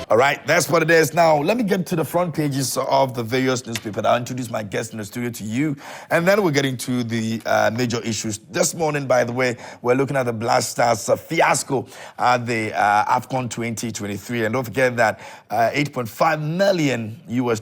All right, that's what it is. Now, let me get to the front pages of the various newspapers. I'll introduce my guest in the studio to you, and then we'll get into the major issues. This morning, by the way, we're looking at the Black Stars fiasco at the AFCON 2023. And don't forget that $8.5 million was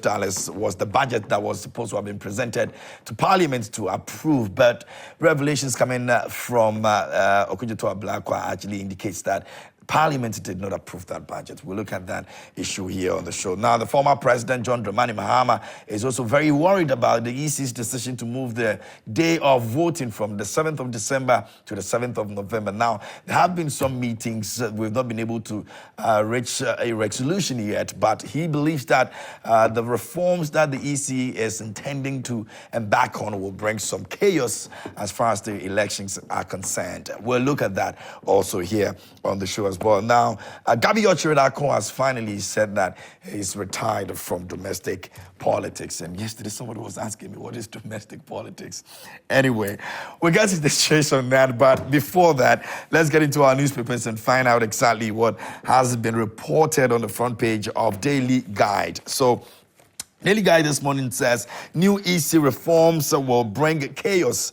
the budget that was supposed to have been presented to Parliament to approve. But revelations coming from Okudzeto-Ablakwa actually indicates that Parliament did not approve that budget. We'll look at that issue here on the show. Now, the former president, John Dramani Mahama, is also very worried about the EC's decision to move the day of voting from the 7th of December to the 7th of November. Now, there have been some meetings. We've not been able to reach a resolution yet, but he believes that the reforms that the EC is intending to embark on will bring some chaos as far as the elections are concerned. We'll look at that also here on the show as well. Now, Gabby Otchere-Darko has finally said that he's retired from domestic politics. And yesterday, somebody was asking me, what is domestic politics? Anyway, we'll get to the chase on that. But before that, let's get into our newspapers and find out exactly what has been reported on the front page of Daily Guide. So, Daily Guide this morning says, new EC reforms will bring chaos,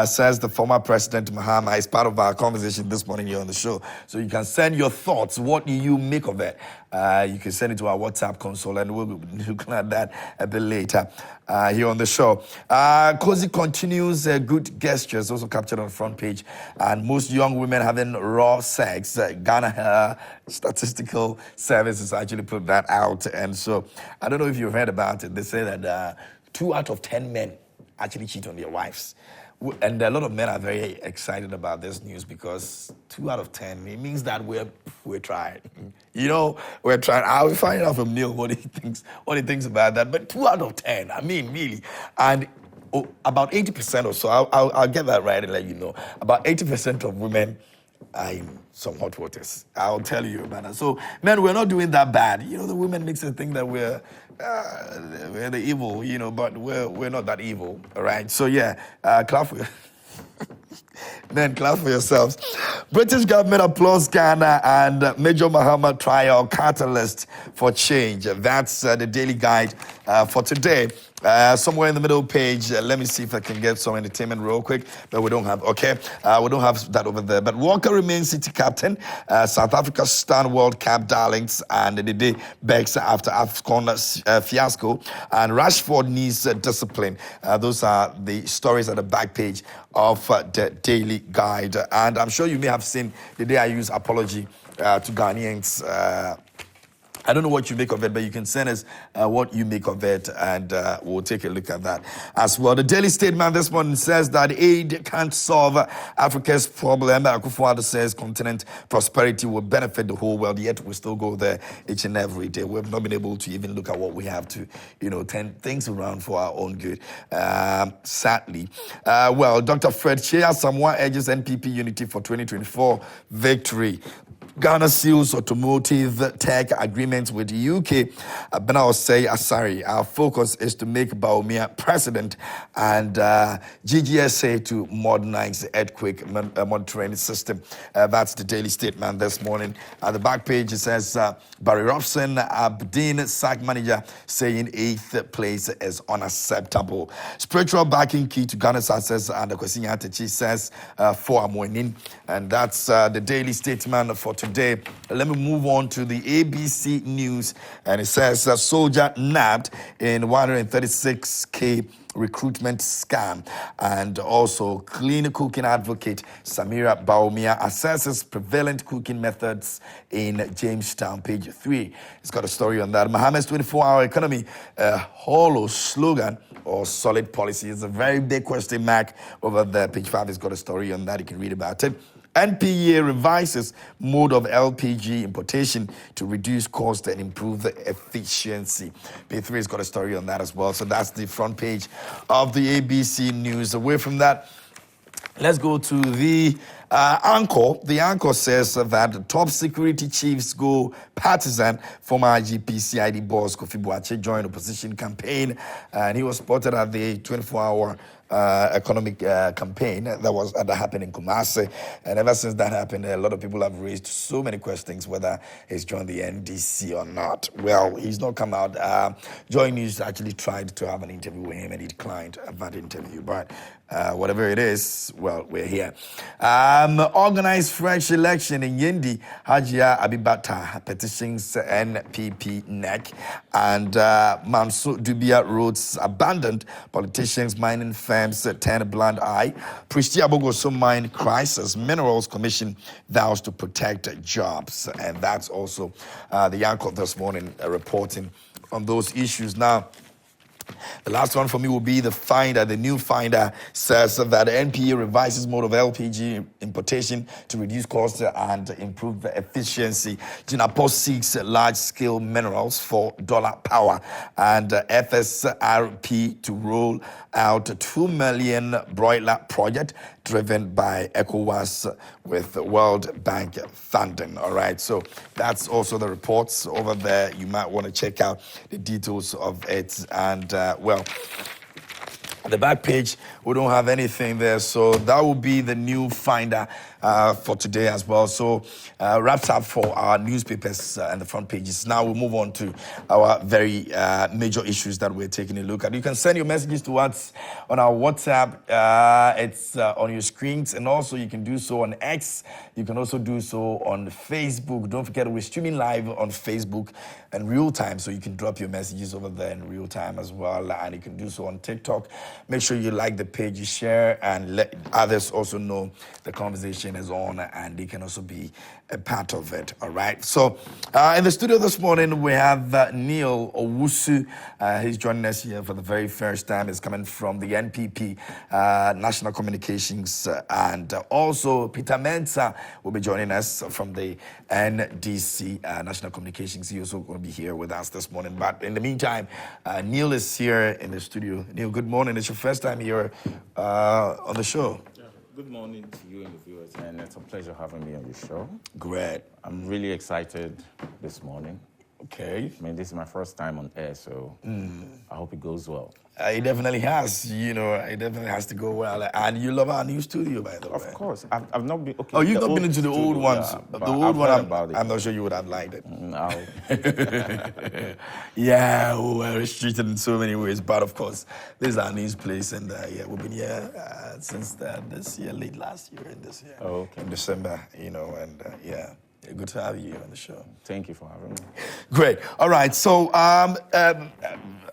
says the former President Mahama. It's part of our conversation this morning here on the show. So you can send your thoughts. What do you make of it? You can send it to our WhatsApp console, and we'll be looking at that a bit later here on the show. Cozy continues good gestures, also captured on the front page. And most young women having raw sex. Ghana Statistical Service has actually put that out. And so I don't know if you've heard about it. They say that 2 out of 10 men actually cheat on their wives. And a lot of men are very excited about this news because 2 out of 10, it means that we're trying. You know, we're trying. I will find out from Neil what he thinks about that. But 2 out of 10, I mean, really. And about 80% or so, I'll get that right and let you know. About 80% of women are in some hot waters. I'll tell you about that. So, men, we're not doing that bad. You know, the women makes us think that we're the evil, you know, but we're not that evil, all right? So, yeah, clap for Men, clap for yourselves. British government applauds Ghana and Major Mahama trial catalyst for change. That's the Daily Guide for today. Somewhere in the middle page, let me see if I can get some entertainment real quick, but we don't have, we don't have that over there. But Walker remains City captain, South Africa stand World Cup darlings, and the day begs after AFCON fiasco, and Rashford needs discipline. Those are the stories at the back page of the Daily Guide. And I'm sure you may have seen the day I use apology to Ghanaians. I don't know what you make of it, but you can send us what you make of it, and we'll take a look at that as well. The Daily Statement this morning says that aid can't solve Africa's problem. Akufo-Addo says continent prosperity will benefit the whole world, yet we still go there each and every day. We've not been able to even look at what we have to, turn things around for our own good, sadly. Dr. Fred Chea Samoa urges NPP unity for 2024 victory. Ghana seals automotive tech agreements with the UK. Benao say Asari, our focus is to make Bawumia president, and GGSA to modernize the earthquake monitoring system. That's the Daily Statement this morning. At the back page, it says Barry Robson, Aberdeen SAC manager, saying 8th place is unacceptable. Spiritual backing key to Ghana's success, and the Kwesinya Atechi says for Amoinin. And that's the Daily Statement for today. Let me move on to the ABC News, and it says soldier nabbed in 136K recruitment scam, and also clean cooking advocate Samira Bawumia assesses prevalent cooking methods in Jamestown, page 3. It's got a story on that. Mohammed's 24-hour economy, hollow slogan or solid policy is a very big question mark over there. Page 5 has got a story on that. You can read about it. NPA revises mode of LPG importation to reduce cost and improve the efficiency. Page 3 has got a story on that as well. So that's the front page of the ABC News. Away from that, let's go to the Anchor. The Anchor says that top security chiefs go partisan. Former IGP CID boss Kofi Boakye joined opposition campaign, and he was spotted at the 24-hour economic campaign that happened in Kumasi. And ever since that happened, a lot of people have raised so many questions whether he's joined the NDC or not. Well, he's not come out. Joy News actually tried to have an interview with him and he declined that interview. But whatever it is, well, we're here. Organized French election in Yendi, Hajia Abibata petitions NPP neck, and Mansour Dubia roads abandoned, politicians, mining firms turn a blind eye, Prishti Abogoso mine crisis, Minerals Commission vows to protect jobs. And that's also the anchor this morning reporting on those issues. Now, the last one for me will be the finder. The new finder says that the NPA revises mode of LPG importation to reduce costs and improve the efficiency. Jinapo seeks large-scale minerals for dollar power, and FSRP to roll out a 2 million broiler project driven by ECOWAS with World Bank funding. All right, so that's also the reports over there. You might want to check out the details of it. And well, the back page, we don't have anything there. So that will be the new finder for today as well. So wraps up for our newspapers and the front pages. Now we'll move on to our very major issues that we're taking a look at. You can send your messages to us on our WhatsApp. It's on your screens. And also you can do so on X. You can also do so on Facebook. Don't forget, we're streaming live on Facebook in real time. So you can drop your messages over there in real time as well. And you can do so on TikTok. Make sure you like the page, you share, and let others also know the conversation is on, and they can also be a part of it. All right. So in the studio this morning, we have Neil Owusu. He's joining us here for the very first time. He's coming from the NPP, National Communications, and also Peter Mensah will be joining us from the NDC, National Communications. He's also going to be here with us this morning. But in the meantime, Neil is here in the studio. Neil, good morning. It's your first time here on the show. Good morning to you and the viewers, and it's a pleasure having me on your show. Great. I'm really excited this morning. Okay. I mean, this is my first time on air, so I hope it goes well. It definitely has, it definitely has to go well. And you love our new studio, by the way. Of course. I've not been... Okay, oh, you've not been into the old ones. Yeah, the old one, I'm not sure you would have liked it. No. Yeah, we were restricted in so many ways. But, of course, this is our new place. And, we've been here since this year, late last year and this year. Oh, okay. In December, good to have you on the show. Thank you for having me. Great. All right. So,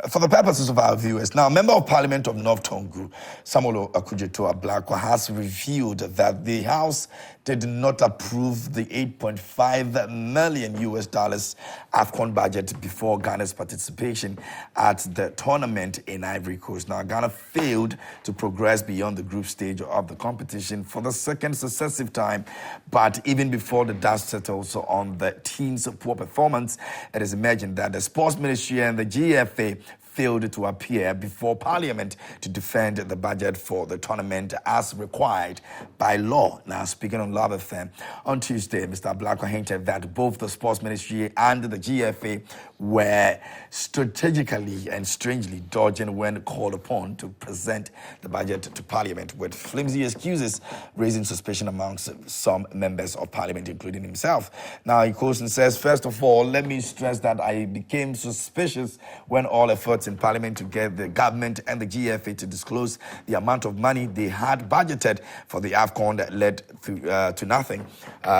for the purposes of our viewers, now, Member of Parliament of North Tongu, Samuel Okudzeto-Ablakwa, has revealed that the House did not approve the $8.5 million AFCON budget before Ghana's participation at the tournament in Ivory Coast. Now, Ghana failed to progress beyond the group stage of the competition for the second successive time, but even before the dust settles on the team's poor performance, it is emerging that the Sports Ministry and the GFA failed to appear before Parliament to defend the budget for the tournament as required by law. Now, speaking on Love FM, on Tuesday, Mr. Ablakwa hinted that both the Sports Ministry and the GFA were strategically and strangely dodging when called upon to present the budget to Parliament, with flimsy excuses raising suspicion amongst some members of Parliament, including himself. Now, he quotes and says, "First of all, let me stress that I became suspicious when all efforts in Parliament to get the government and the GFA to disclose the amount of money they had budgeted for the AFCON that led to nothing.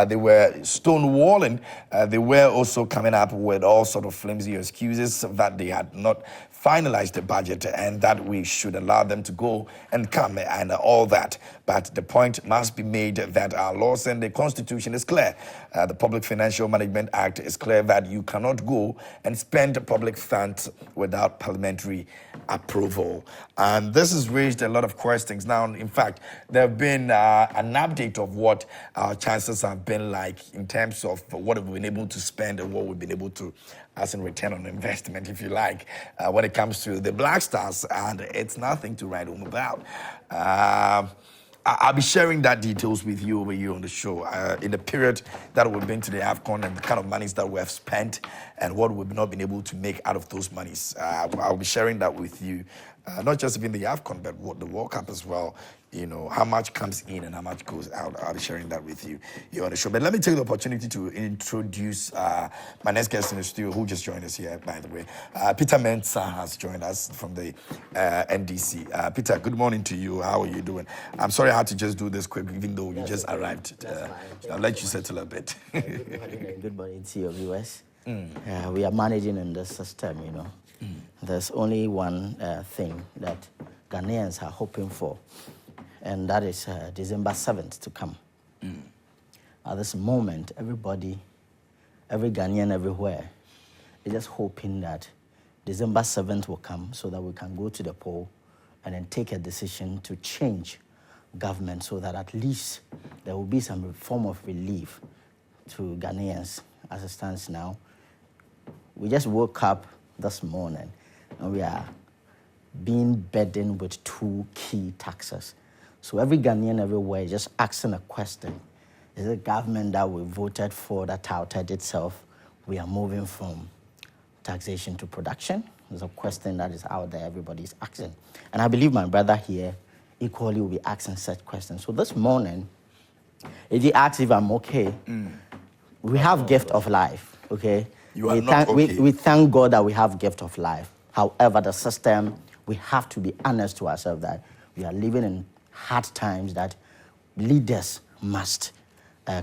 They were stonewalling. They were also coming up with all sort of flimsy excuses that they had not finalized the budget and that we should allow them to go and come and all that. But the point must be made that our laws and the Constitution is clear. The Public Financial Management Act is clear that you cannot go and spend public funds without parliamentary approval." And this has raised a lot of questions. Now, in fact, there have been an update of what our chances have been like in terms of what we've been able to spend and what we've been able to as in return on investment, if you like, when it comes to the Black Stars, and it's nothing to write home about. I'll be sharing that details with you over here on the show in the period that we've been to the AFCON and the kind of monies that we have spent and what we've not been able to make out of those monies. I'll be sharing that with you not just even the AFCON, but the World Cup as well. How much comes in and how much goes out. I'll be sharing that with you here on the show. But let me take the opportunity to introduce my next guest in the studio, who just joined us here, by the way. Peter Mensah has joined us from the NDC. Peter, good morning to you. How are you doing? I'm sorry I had to just do this quick, even though you just arrived. I'll let you settle a bit. Good morning and good morning to your viewers. We are managing in this system, There's only one thing that Ghanaians are hoping for, and that is December 7th to come. At this moment, everybody, every Ghanaian everywhere, is just hoping that December 7th will come so that we can go to the poll and then take a decision to change government so that at least there will be some form of relief to Ghanaians as it stands now. We just woke up this morning and we are being burdened with two key taxes. So every Ghanaian everywhere is just asking a question. Is the government that we voted for that touted itself, we are moving from taxation to production? It's a question that is out there, everybody is asking. And I believe my brother here equally will be asking such questions. So this morning, if he asks if I'm okay, we have gift of life, okay? We thank God that we have gift of life. However, the system, we have to be honest to ourselves that we are living in hard times, that leaders must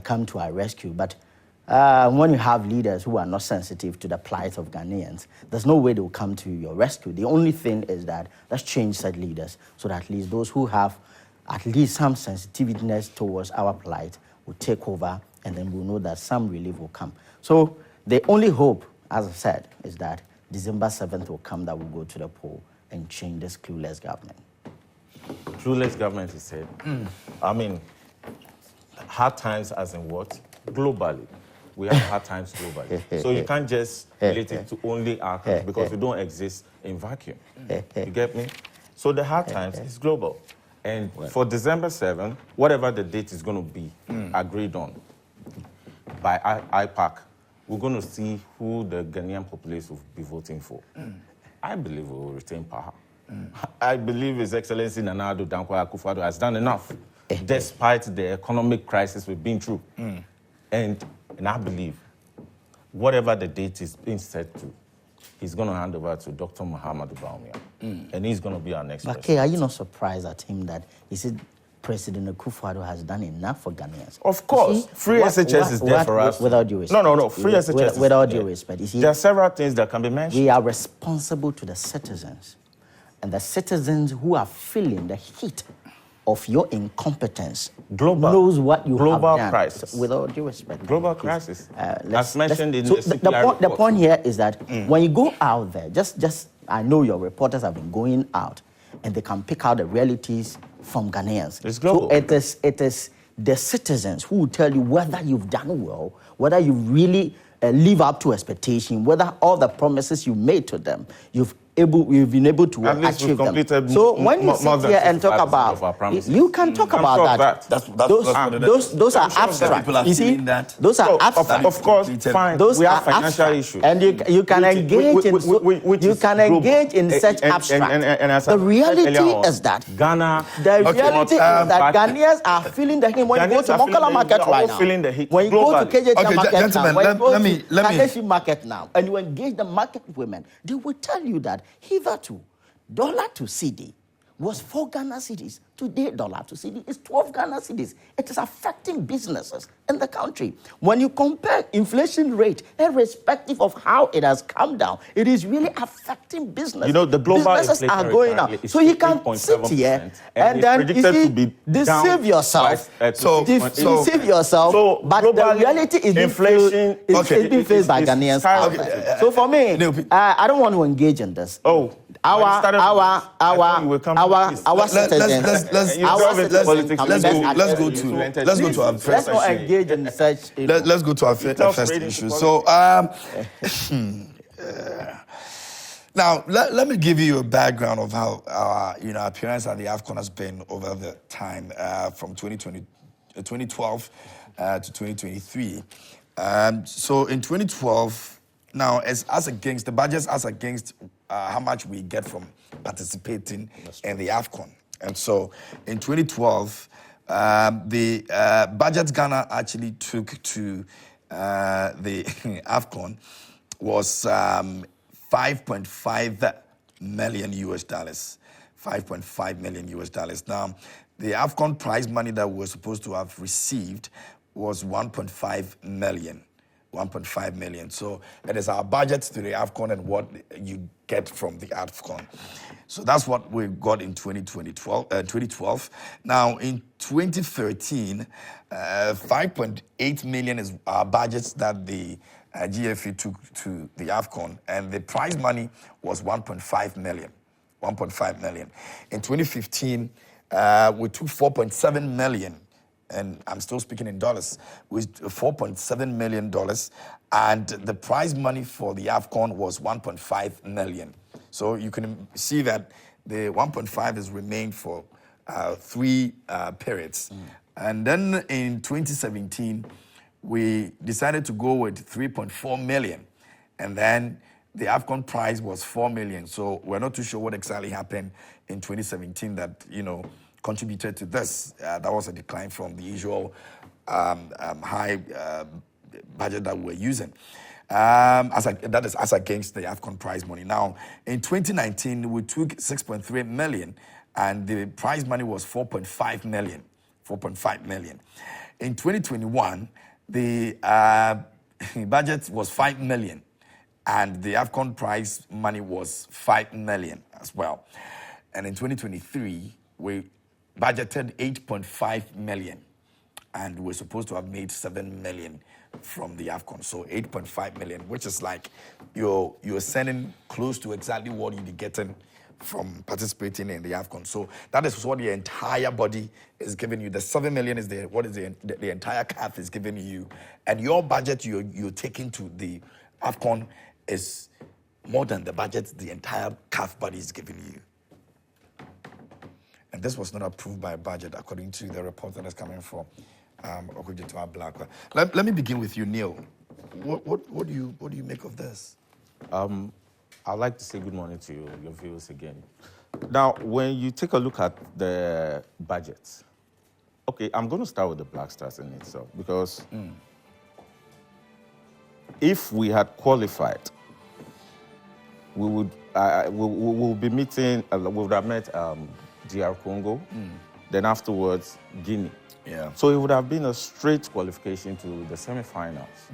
come to our rescue. But when you have leaders who are not sensitive to the plight of Ghanaians, there's no way they will come to your rescue. The only thing is that let's change said leaders so that at least those who have at least some sensitiveness towards our plight will take over, and then we'll know that some relief will come. So the only hope, as I said, is that December 7th will come, that we'll go to the poll and change this clueless government. Clueless government, he said. I mean, hard times as in what? Globally. We have hard times globally. So you can't just relate it to only our country because we don't exist in vacuum. You get me? So the hard times is global. And for December 7th, whatever the date is going to be agreed on by IPAC, we're going to see who the Ghanaian populace will be voting for. I believe we will retain power. I believe His Excellency Nana Addo Dankwa Akufo-Addo has done enough, despite the economic crisis we've been through. And I believe whatever the date is being set to, he's going to hand over to Dr. Muhammadu Bawumia. And he's going to be our next president. Okay, are you not surprised at him that he said President Akufo-Addo has done enough for Ghanaians? Of course. Free SHS is there for us. Without due respect. No. Free SHS is without due respect. There are several things that can be mentioned. We are responsible to the citizens. And the citizens who are feeling the heat of your incompetence knows what you have done. Crisis. Without due respect. Global crisis. As mentioned in the CPR report. The point here is that when you go out there, I know your reporters have been going out, and they can pick out the realities from Ghanaians. It's global. So it is the citizens who will tell you whether you've done well, whether you really live up to expectation, whether all the promises you made to them, you've been able to achieve them. So when you sit here and talk about, you can talk about that. Those are abstract. You see, those are abstract. Of course, fine. Those we are have financial abstract. issues, and you can engage in such abstract. And the reality is that Ghana. The reality is that Ghanaians are feeling the heat. When you go to Mokala market right now, when you go to KJT market now, when you go to Kakeshi market now, and you engage the market women, they will tell you that hitherto, dollar to CD was 4 Ghana cedis. Today, dollar to CD is 12 Ghana cedis. It is affecting businesses in the country. When you compare inflation rate, irrespective of how it has come down, it is really affecting business. You know, the global businesses are going up. So you can sit here and then you see, deceive yourself. Deceive yourself. But the reality is inflation is being faced by Ghanaians out there. So for me, I don't want to engage in this. Our citizens. Let's go to our first issue. Let's go to our first issue. So now let me give you a background of how our appearance at the AFCON has been over the time from 2012 to 2023. So in 2012, now as against the budgets as against how much we get from participating in the AFCON. And so in 2012, the budget Ghana actually took to the AFCON was 5.5 million US dollars. 5.5 million US dollars. Now, the AFCON prize money that we were supposed to have received was 1.5 million. 1.5 million. So it is our budget to the AFCON and what you get from the AFCON. So that's what we got in 2012. Now in 2013, 5.8 million is our budget that the GFA took to the AFCON, and the prize money was 1.5 million. 1.5 million. In 2015, we took 4.7 million. And I'm still speaking in dollars, with $4.7 million. And the prize money for the AFCON was 1.5 million. So you can see that the 1.5 has remained for 3 periods. And then in 2017, we decided to go with 3.4 million. And then the AFCON prize was 4 million. So we're not too sure what exactly happened in 2017 that, contributed to this. That was a decline from the usual high budget that we're using. That is as against the AFCON prize money. Now, in 2019, we took 6.3 million, and the prize money was 4.5 million. 4.5 million. In 2021, the budget was 5 million, and the AFCON prize money was 5 million as well. And in 2023, we budgeted 8.5 million, and we're supposed to have made 7 million from the AFCON. So 8.5 million, which is like you're sending close to exactly what you'll be getting from participating in the AFCON. So that is what the entire body is giving you. The 7 million is the entire CAF is giving you, and your budget you're taking to the AFCON is more than the budget the entire CAF body is giving you. And this was not approved by budget, according to the report that is coming from Otchere-Darko. Let me begin with you, Neil. What do you make of this? I'd like to say good morning to your viewers again. Now, when you take a look at the budget, okay, I'm going to start with the Black Stars in itself, because if we had qualified, we would be meeting. We would have met DR Congo, then afterwards Guinea. Yeah. So it would have been a straight qualification to the semi-finals.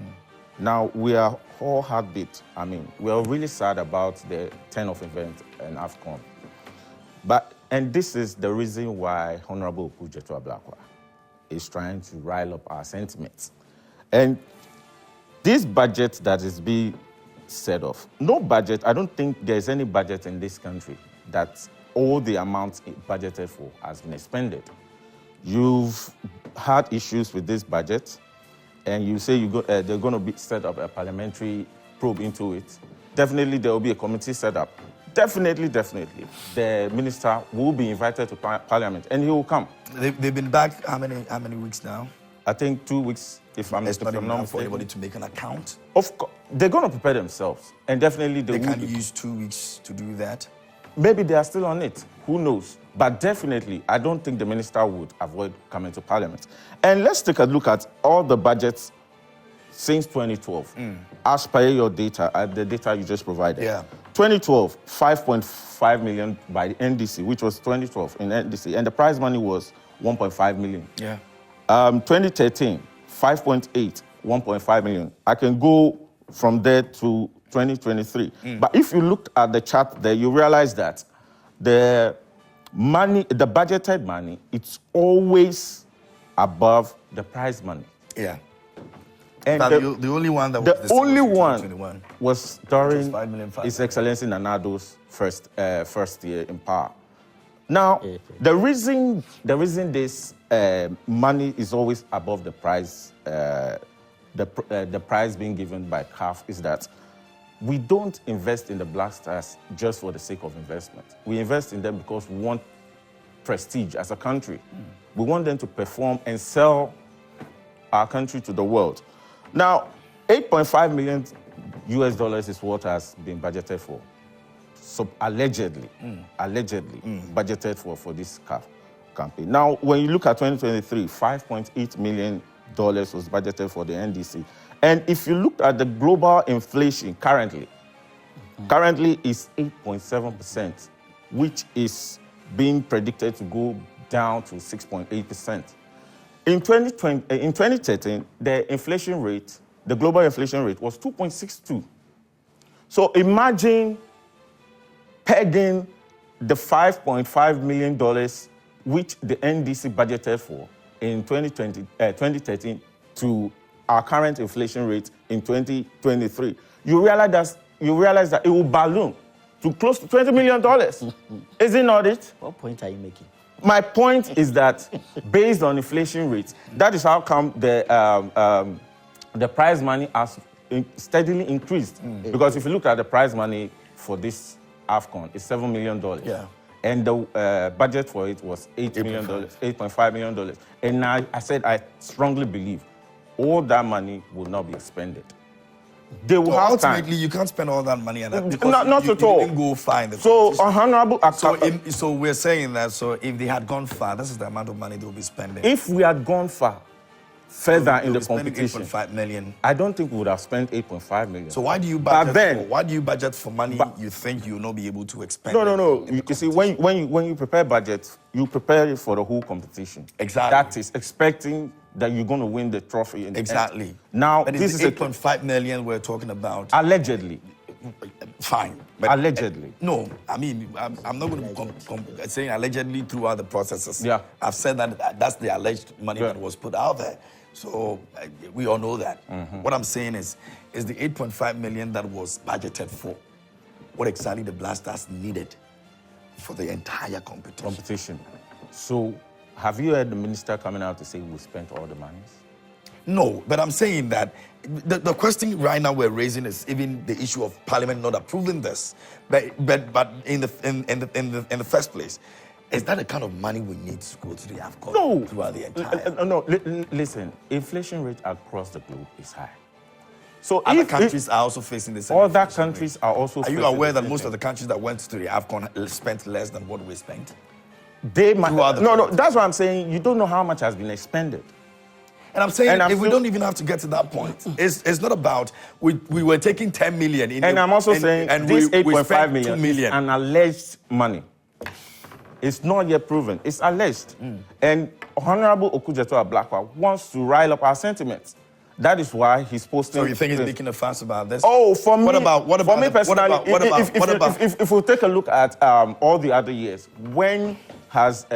Now we are all heartbeat. I mean, we are really sad about the turn-off event in AFCON. And this is the reason why Honorable Otchere-Darko is trying to rile up our sentiments. And this budget that is being set off, no budget, I don't think there's any budget in this country that all the amounts budgeted for has been expended. You've had issues with this budget, and you say they're going to set up a parliamentary probe into it. Definitely there will be a committee set up. Definitely. The minister will be invited to Parliament, and he will come. They've been back how many weeks now? I think 2 weeks, if I'm not mistaken. For anybody to make an account? Of course, they're going to prepare themselves, and definitely they can use 2 weeks to do that. Maybe they are still on it. Who knows? But definitely, I don't think the minister would avoid coming to Parliament. And let's take a look at all the budgets since 2012. As per your data, the data you just provided. Yeah. 2012, 5.5 million by the NDC, which was 2012 in NDC, and the prize money was 1.5 million. Yeah. 2013, 5.8, 1.5 million. I can go from there to 2023. But if you look at the chart there, you realize that the money, the budgeted money, it's always above the prize money. Yeah. And the only one that was the only one one was during $5 His Excellency Nanado's first year in power. Now, the reason this money is always above the prize, the prize being given by CAF is that we don't invest in the Black Stars just for the sake of investment. We invest in them because we want prestige as a country. We want them to perform and sell our country to the world. Now, $8.5 million is what has been budgeted for. allegedly budgeted for this campaign. Now, when you look at 2023, $5.8 million was budgeted for the NDC. And if you look at the global inflation currently is 8.7%, which is being predicted to go down to 6.8%. In 2013, the global inflation rate was 2.62. So imagine pegging the $5.5 million which the NDC budgeted for in 2013 to our current inflation rate in 2023. You realize that it will balloon to close to $20 million. Is it not it? What point are you making? My point is that based on inflation rates, that is how come the prize money has steadily increased. Because if you look at the prize money for this AFCON, it's $7 million. Yeah. And the budget for it was $8.5 million. And I said I strongly believe all that money will not be expended. They will have ultimately, time. you can't spend all that money on that because Not you at all. didn't go far. So, honorable. So we're saying that. So if they had gone far, this is the amount of money they will be spending. If we had gone further in the spending competition, 8.5 million. I don't think we would have spent 8.5 million. So why do you budget for money you think you will not be able to expend? No. You see, when you prepare budget, you prepare it for the whole competition. Exactly. That is expecting that you're going to win the trophy. Exactly. Now, but this is 8.5 million we're talking about. Allegedly. Fine. But allegedly. No, I mean, I'm not going to saying allegedly throughout the processes. Yeah. I've said that that's the alleged money that was put out there. So we all know that. What I'm saying is the 8.5 million that was budgeted for, what exactly the Black Stars needed for the entire competition. So have you heard the minister coming out to say we spent all the monies? No, but I'm saying that the question right now we're raising is even the issue of Parliament not approving this. But in the first place, is that the kind of money we need to go to the AFCON throughout the entire? Listen, inflation rate across the globe is high. So other countries are also facing the same. Other countries are also. Are you aware that most of the countries that went to the AFCON spent less than what we spent? No, that's what I'm saying. You don't know how much has been expended. And I'm saying if we don't even have to get to that point, it's not about we were taking 10 million. I'm also saying this 8.5 million is an alleged money. It's not yet proven. It's alleged. And Honorable Otchere-Darko wants to rile up our sentiments. That is why he's posting. So you think he's making a fuss about this? Oh, for me. What about for me personally? If we take a look at all the other years, when has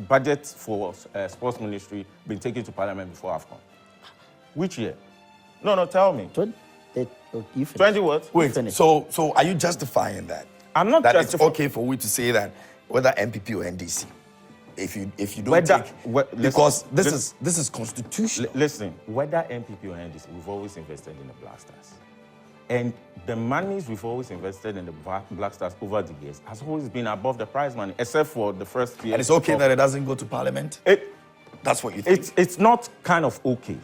budget for sports ministry been taken to Parliament before AFCON? Which year? No, tell me. 20 what? Wait. So are you justifying that? I'm not that justifying. It's okay for we to say that whether MPP or NDC, if you don't because this is constitutional. Listen, whether MPP or NDC, we've always invested in the Black Stars, and the monies we've always invested in the Black Stars over the years has always been above the prize money, except for the first year. And it's okay that it doesn't go to Parliament. That's what you think. It's not kind of okay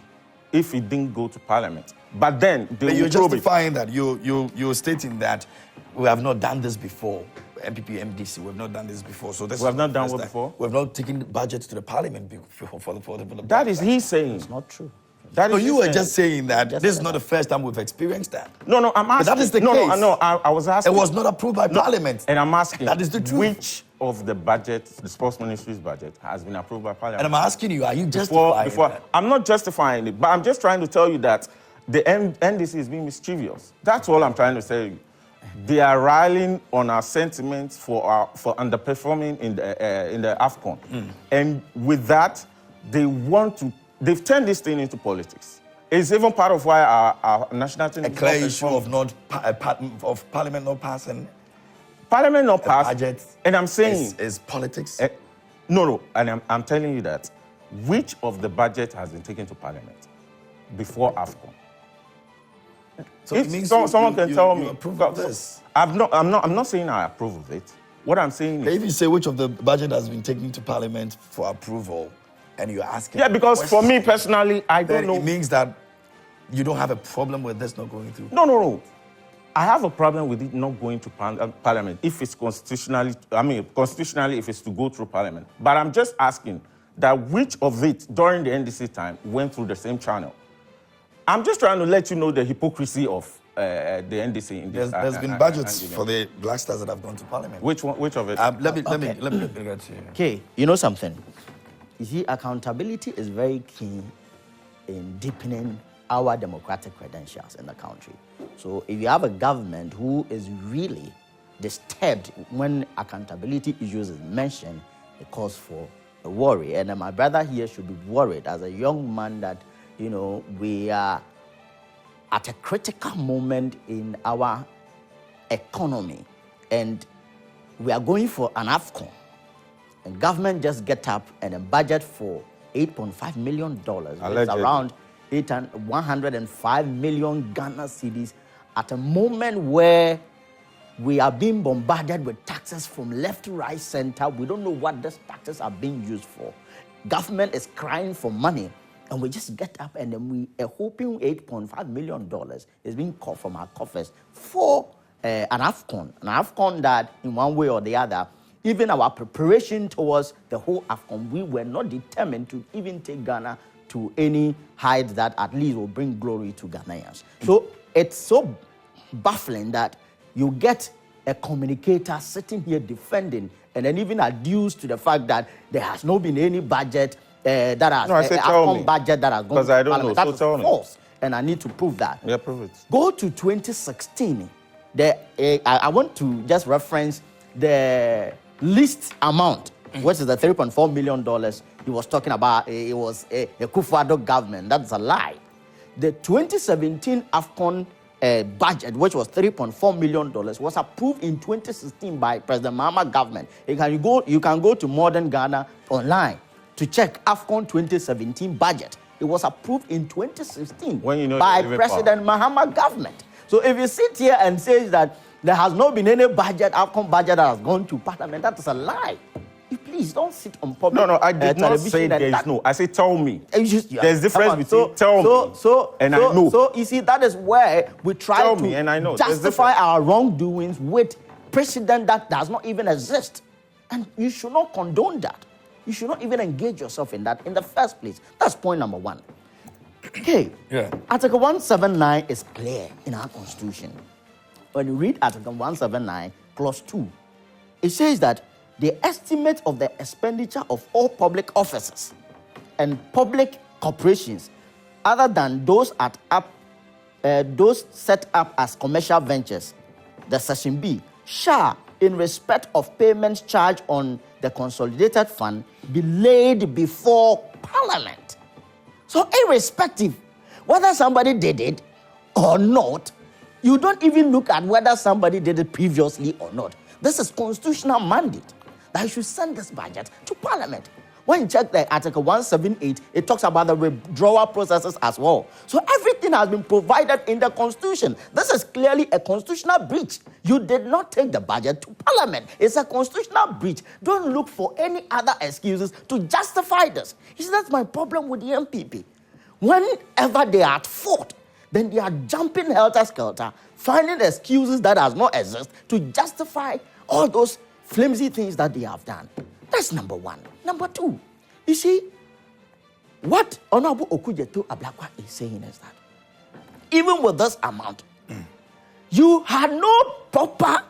if it didn't go to Parliament, but then you're justifying that. You're stating that we have not done this before. MPP, MDC, we have not done this before. So we have not done what before? We have not taken the budget to the Parliament before for the That is he saying. It's not true. So you were just saying that this is not the first time we've experienced that. No, I'm asking. But that is the case. No, I was asking. It was not approved by Parliament. And I'm asking. That is the truth. Which of the budget, the sports ministry's budget, has been approved by Parliament? And I'm asking you, are you justifying that? I'm not justifying it, but I'm just trying to tell you that the NDC is being mischievous. That's all I'm trying to tell you. They are rallying on our sentiments for underperforming in the AFCON. And with that, they've turned this thing into politics. It's even part of why our national team... A clear issue of Parliament not passing... Parliament not passed. Budget and I'm saying... Is politics? No, and I'm telling you that which of the budget has been taken to Parliament before AFCON? So if it means someone can tell me, approve of this. I'm not saying I approve of it. What I'm saying is, if you say which of the budget has been taken to Parliament for approval, and you're asking, because for me personally, I don't know. It means that you don't have a problem with this not going through. No. I have a problem with it not going to Parliament if it's constitutionally, constitutionally if it's to go through Parliament. But I'm just asking that which of it during the NDC time went through the same channel? I'm just trying to let you know the hypocrisy of the NDC in this. There's been budgets for the Black Stars that have gone to Parliament. Which one? Which of it? Let me get to you. Okay, you know something? You see, accountability is very key in deepening our democratic credentials in the country. So if you have a government who is really disturbed when accountability issues is mentioned, it calls for a worry. And my brother here should be worried as a young man that, you know, we are at a critical moment in our economy and we are going for an AFCON. And government just get up and a budget for $8.5 million. It's around 105 million Ghana cedis at a moment where we are being bombarded with taxes from left, right, center. We don't know what these taxes are being used for. Government is crying for money, and we just get up and then we are hoping $8.5 million is being called from our coffers for an AFCON that in one way or the other, even our preparation towards the whole AFCON, we were not determined to even take Ghana to any height that at least will bring glory to Ghanaians. So it's so baffling that you get a communicator sitting here defending and then even adduced to the fact that there has not been any budget that has budget that has gone to Parliament. That is false, and I need to prove that. Yeah, prove it. Go to 2016. I want to just reference the least amount, which is the $3.4 million he was talking about. It was a Kufuor government. That's a lie. The 2017 AFCON budget, which was $3.4 million, was approved in 2016 by President Mahama government. You can go to Modern Ghana online to check AFCON 2017 budget. It was approved in 2016 by President Mahama government. So if you sit here and say that there has not been any budget, AFCON budget that has gone to Parliament, that is a lie. Please don't sit on public. No, I did not say there is no. I say tell me. There's difference between tell me and I know. So you see, that is where we try to and I know. Justify our wrongdoings with precedent that does not even exist. And you should not condone that. You should not even engage yourself in that in the first place. That's point number one. Okay. Yeah. Article 179 is clear in our Constitution. When you read Article 179, Clause 2, it says that the estimate of the expenditure of all public offices and public corporations, other than those set up as commercial ventures, the Section B, shall, in respect of payments charged on the consolidated fund, be laid before Parliament. So, irrespective whether somebody did it or not, you don't even look at whether somebody did it previously or not. This is constitutional mandate that you should send this budget to Parliament. When you check the Article 178, it talks about the withdrawal processes as well. So everything has been provided in the Constitution. This is clearly a constitutional breach. You did not take the budget to Parliament. It's a constitutional breach. Don't look for any other excuses to justify this. You see, that's my problem with the MPP. Whenever they are at fault, then they are jumping helter-skelter, finding excuses that does not exist to justify all those flimsy things that they have done. That's number one. Number two, you see, what Honorable Okudzeto-Ablakwa is saying is that even with this amount, you had no proper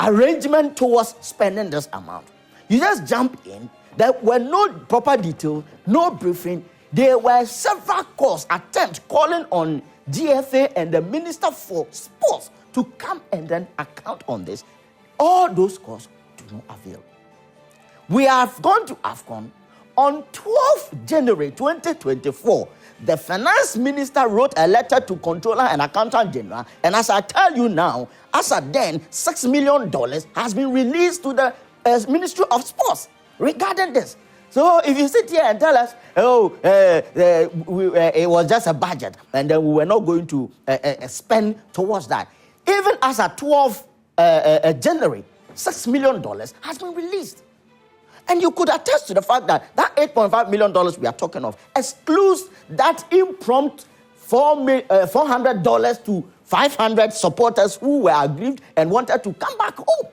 arrangement towards spending this amount. You just jump in. There were no proper details, no briefing. There were several calls, attempts calling on GFA and the Minister for Sports to come and then account on this. All those calls do not avail. We have gone to AFCON on 12th January 2024. The Finance Minister wrote a letter to Controller and Accountant General, and as I tell you now, as at then, $6 million has been released to the Ministry of Sports regarding this. So if you sit here and tell us, it was just a budget, and then we were not going to spend towards that. Even as at 12th January, $6 million has been released. And you could attest to the fact that that $8.5 million we are talking of excludes that impromptu $400 to 500 supporters who were aggrieved and wanted to come back home.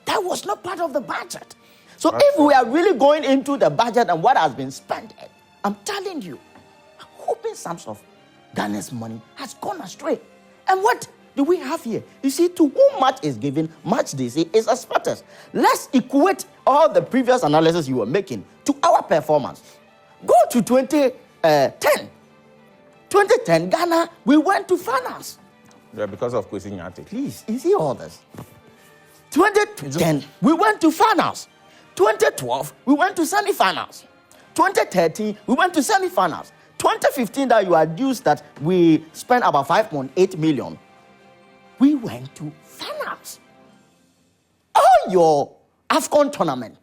That was not part of the budget. So if we are really going into the budget and what has been spent, I'm telling you, I'm hoping some of Ghana's money has gone astray. And what do we have here? You see, to whom much is given, much they say is expected. Let's equate all the previous analysis you were making to our performance. Go to 2010. 2010, Ghana, we went to finals. Yeah, because of Kwesi Nyatte. Please, you see all this. 2010, we went to finals. 2012, we went to semi-finals. 2013, we went to semi-finals. 2015, that you adduced that we spent about 5.8 million. We went to finals. All your AFCON tournament,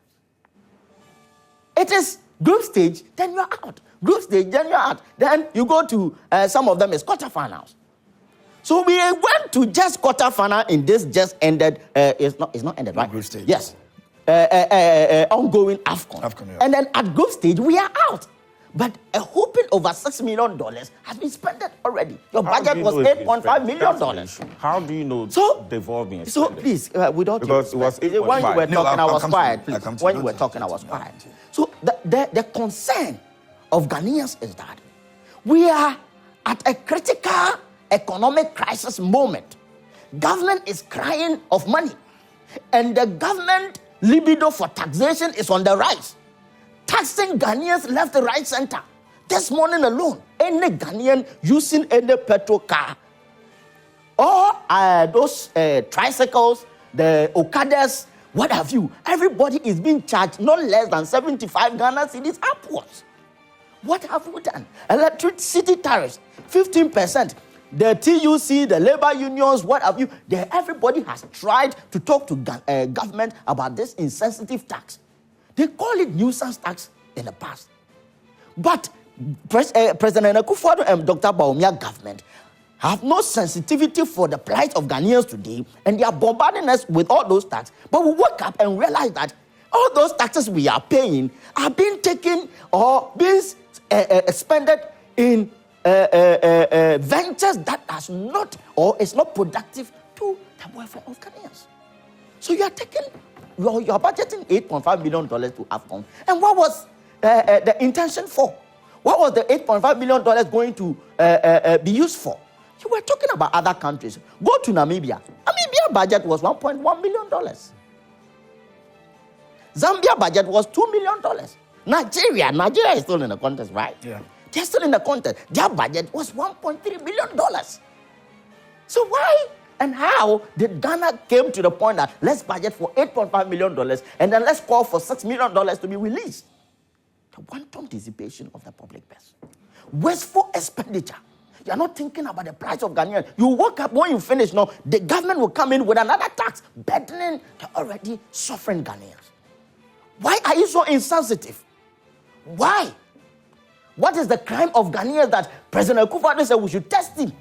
it is group stage, then you're out. Group stage, then you're out. Then you go to, some of them is quarterfinals. So we went to just quarterfinal in this just ended, it's not ended, right? Group stage. Yes. Ongoing AFCON. Yeah. And then at group stage, we are out. But a whooping over $6 million has been spent already. Your budget was $8.5 million. How do you know the involvement? So please, without because you, it was when you were talking, I was quiet. Please. When you were talking, I was you. quiet. So the concern of Ghanaians is that we are at a critical economic crisis moment. Government is crying of money, and the government libido for taxation is on the rise. Taxing Ghanaians left, right, center. This morning alone, any Ghanaian using any petrol car or those tricycles, the Okadas, what have you, everybody is being charged not less than 75 Ghana cedis upwards. What have we done? Electricity tariffs, 15%. The TUC, the labor unions, what have you, everybody has tried to talk to government about this insensitive tax. They call it nuisance tax in the past. But President Akufo-Addo and Dr. Bawumia government have no sensitivity for the plight of Ghanaians today, and they are bombarding us with all those taxes. But we wake up and realize that all those taxes we are paying are being taken or being expended in ventures that has not or is not productive to the welfare of Ghanaians. So you are taking... You're budgeting $8.5 million to AFCON. And what was the intention for? What was the $8.5 million going to be used for? You were talking about other countries. Go to Namibia. Namibia budget was $1.1 million. Zambia budget was $2 million. Nigeria is still in the contest, right? Yeah. They're still in the contest. Their budget was $1.3 million. So why and how did Ghana came to the point that let's budget for $8.5 million and then let's call for $6 million to be released? The wanton dissipation of the public purse. Wasteful expenditure. You're not thinking about the price of Ghanaians. You woke up, when you finish now, the government will come in with another tax, burdening the already suffering Ghanaians. Why are you so insensitive? Why? What is the crime of Ghanaians that President Akufo-Addo said we should test him?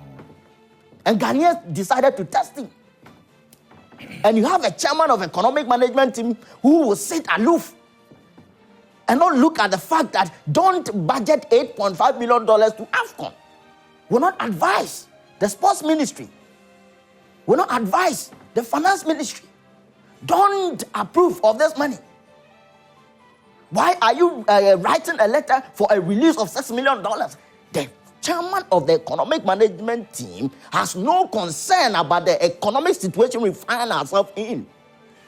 And Ghanaians decided to test him. And you have a chairman of economic management team who will sit aloof and not look at the fact that don't budget $8.5 million to AFCON. Will not advise the sports ministry. Will not advise the finance ministry. Don't approve of this money. Why are you writing a letter for a release of $6 million? The chairman of the economic management team has no concern about the economic situation we find ourselves in.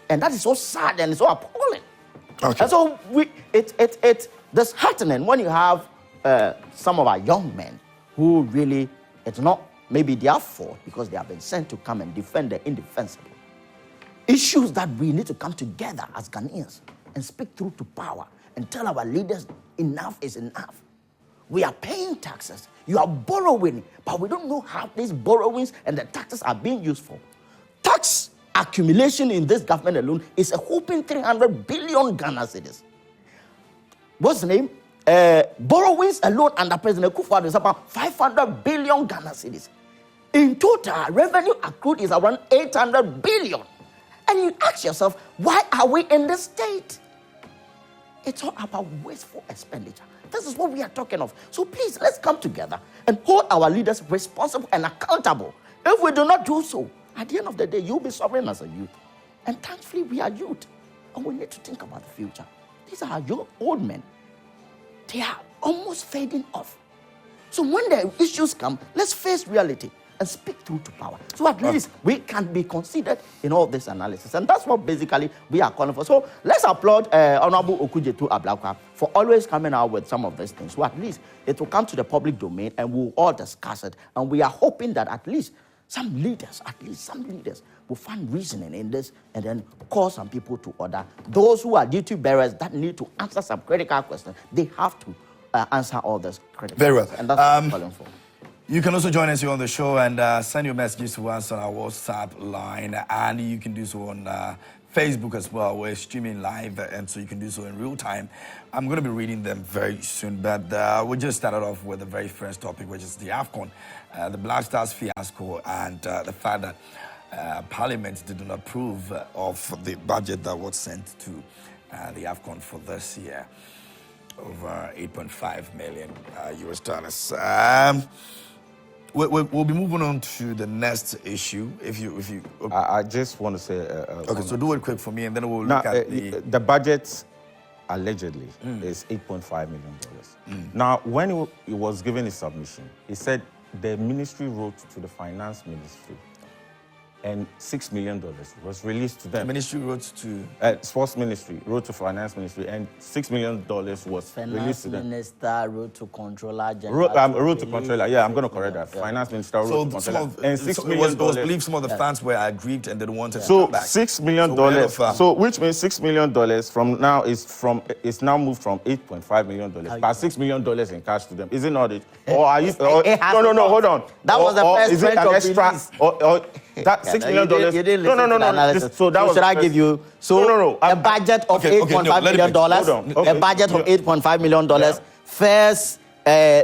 And that is so sad and so appalling. Okay. And so it's disheartening when you have some of our young men who really, it's not maybe their fault because they have been sent to come and defend the indefensible. Issues that we need to come together as Ghanaians and speak through to power and tell our leaders enough is enough. We are paying taxes. You are borrowing, but we don't know how these borrowings and the taxes are being used for. Tax accumulation in this government alone is a whopping 300 billion Ghana cedis. What's the name? Borrowings alone under President Akufo-Addo is about 500 billion Ghana cedis. In total, revenue accrued is around 800 billion. And you ask yourself, why are we in this state? It's all about wasteful expenditure. This is what we are talking of. So please, let's come together and hold our leaders responsible and accountable. If we do not do so, at the end of the day, you'll be suffering as a youth. And thankfully, we are youth. And we need to think about the future. These are young old men. They are almost fading off. So when the issues come, let's face reality and speak through to power. So at least we can be considered in all this analysis. And that's what basically we are calling for. So let's applaud Honorable Otchere-Darko for always coming out with some of these things. So at least it will come to the public domain and we'll all discuss it. And we are hoping that at least some leaders will find reasoning in this and then call some people to order. Those who are duty bearers that need to answer some critical questions, they have to answer all those critical questions. And that's what I'm calling for. You can also join us here on the show and send your messages to us on our WhatsApp line, and you can do so on Facebook as well. We're streaming live, and so you can do so in real time. I'm going to be reading them very soon, but we just started off with the very first topic, which is the AFCON, the Black Stars fiasco, and the fact that Parliament did not approve of the budget that was sent to the AFCON for this year, over 8.5 million US dollars. We'll be moving on to the next issue. If you, okay. I just want to say. Okay, so do it quick for me, and then we'll look at the budget. Allegedly, is $8.5 million. Now, when he was given his submission, he said the ministry wrote to the finance ministry, and $6 million was released to them. The ministry wrote to Sports Ministry wrote to Finance Ministry, and $6 million was released to them. Finance Minister wrote to Controller General. Wrote to Controller. Yeah, I'm going to correct that. Yeah. Finance Minister wrote to Controller. And $6 million. It was believed some of the fans were aggrieved and they wanted to so come back. $6 million. So which means $6 million from now is now moved from $8.5 million. But $6 million in cash to them. Is it not it? Or are you? No. Hold on. That was the first. Is it an extra? Or that $6 million. No. So that was. Should I give you? So a budget of $8.5 million. A budget of $8.5 million. First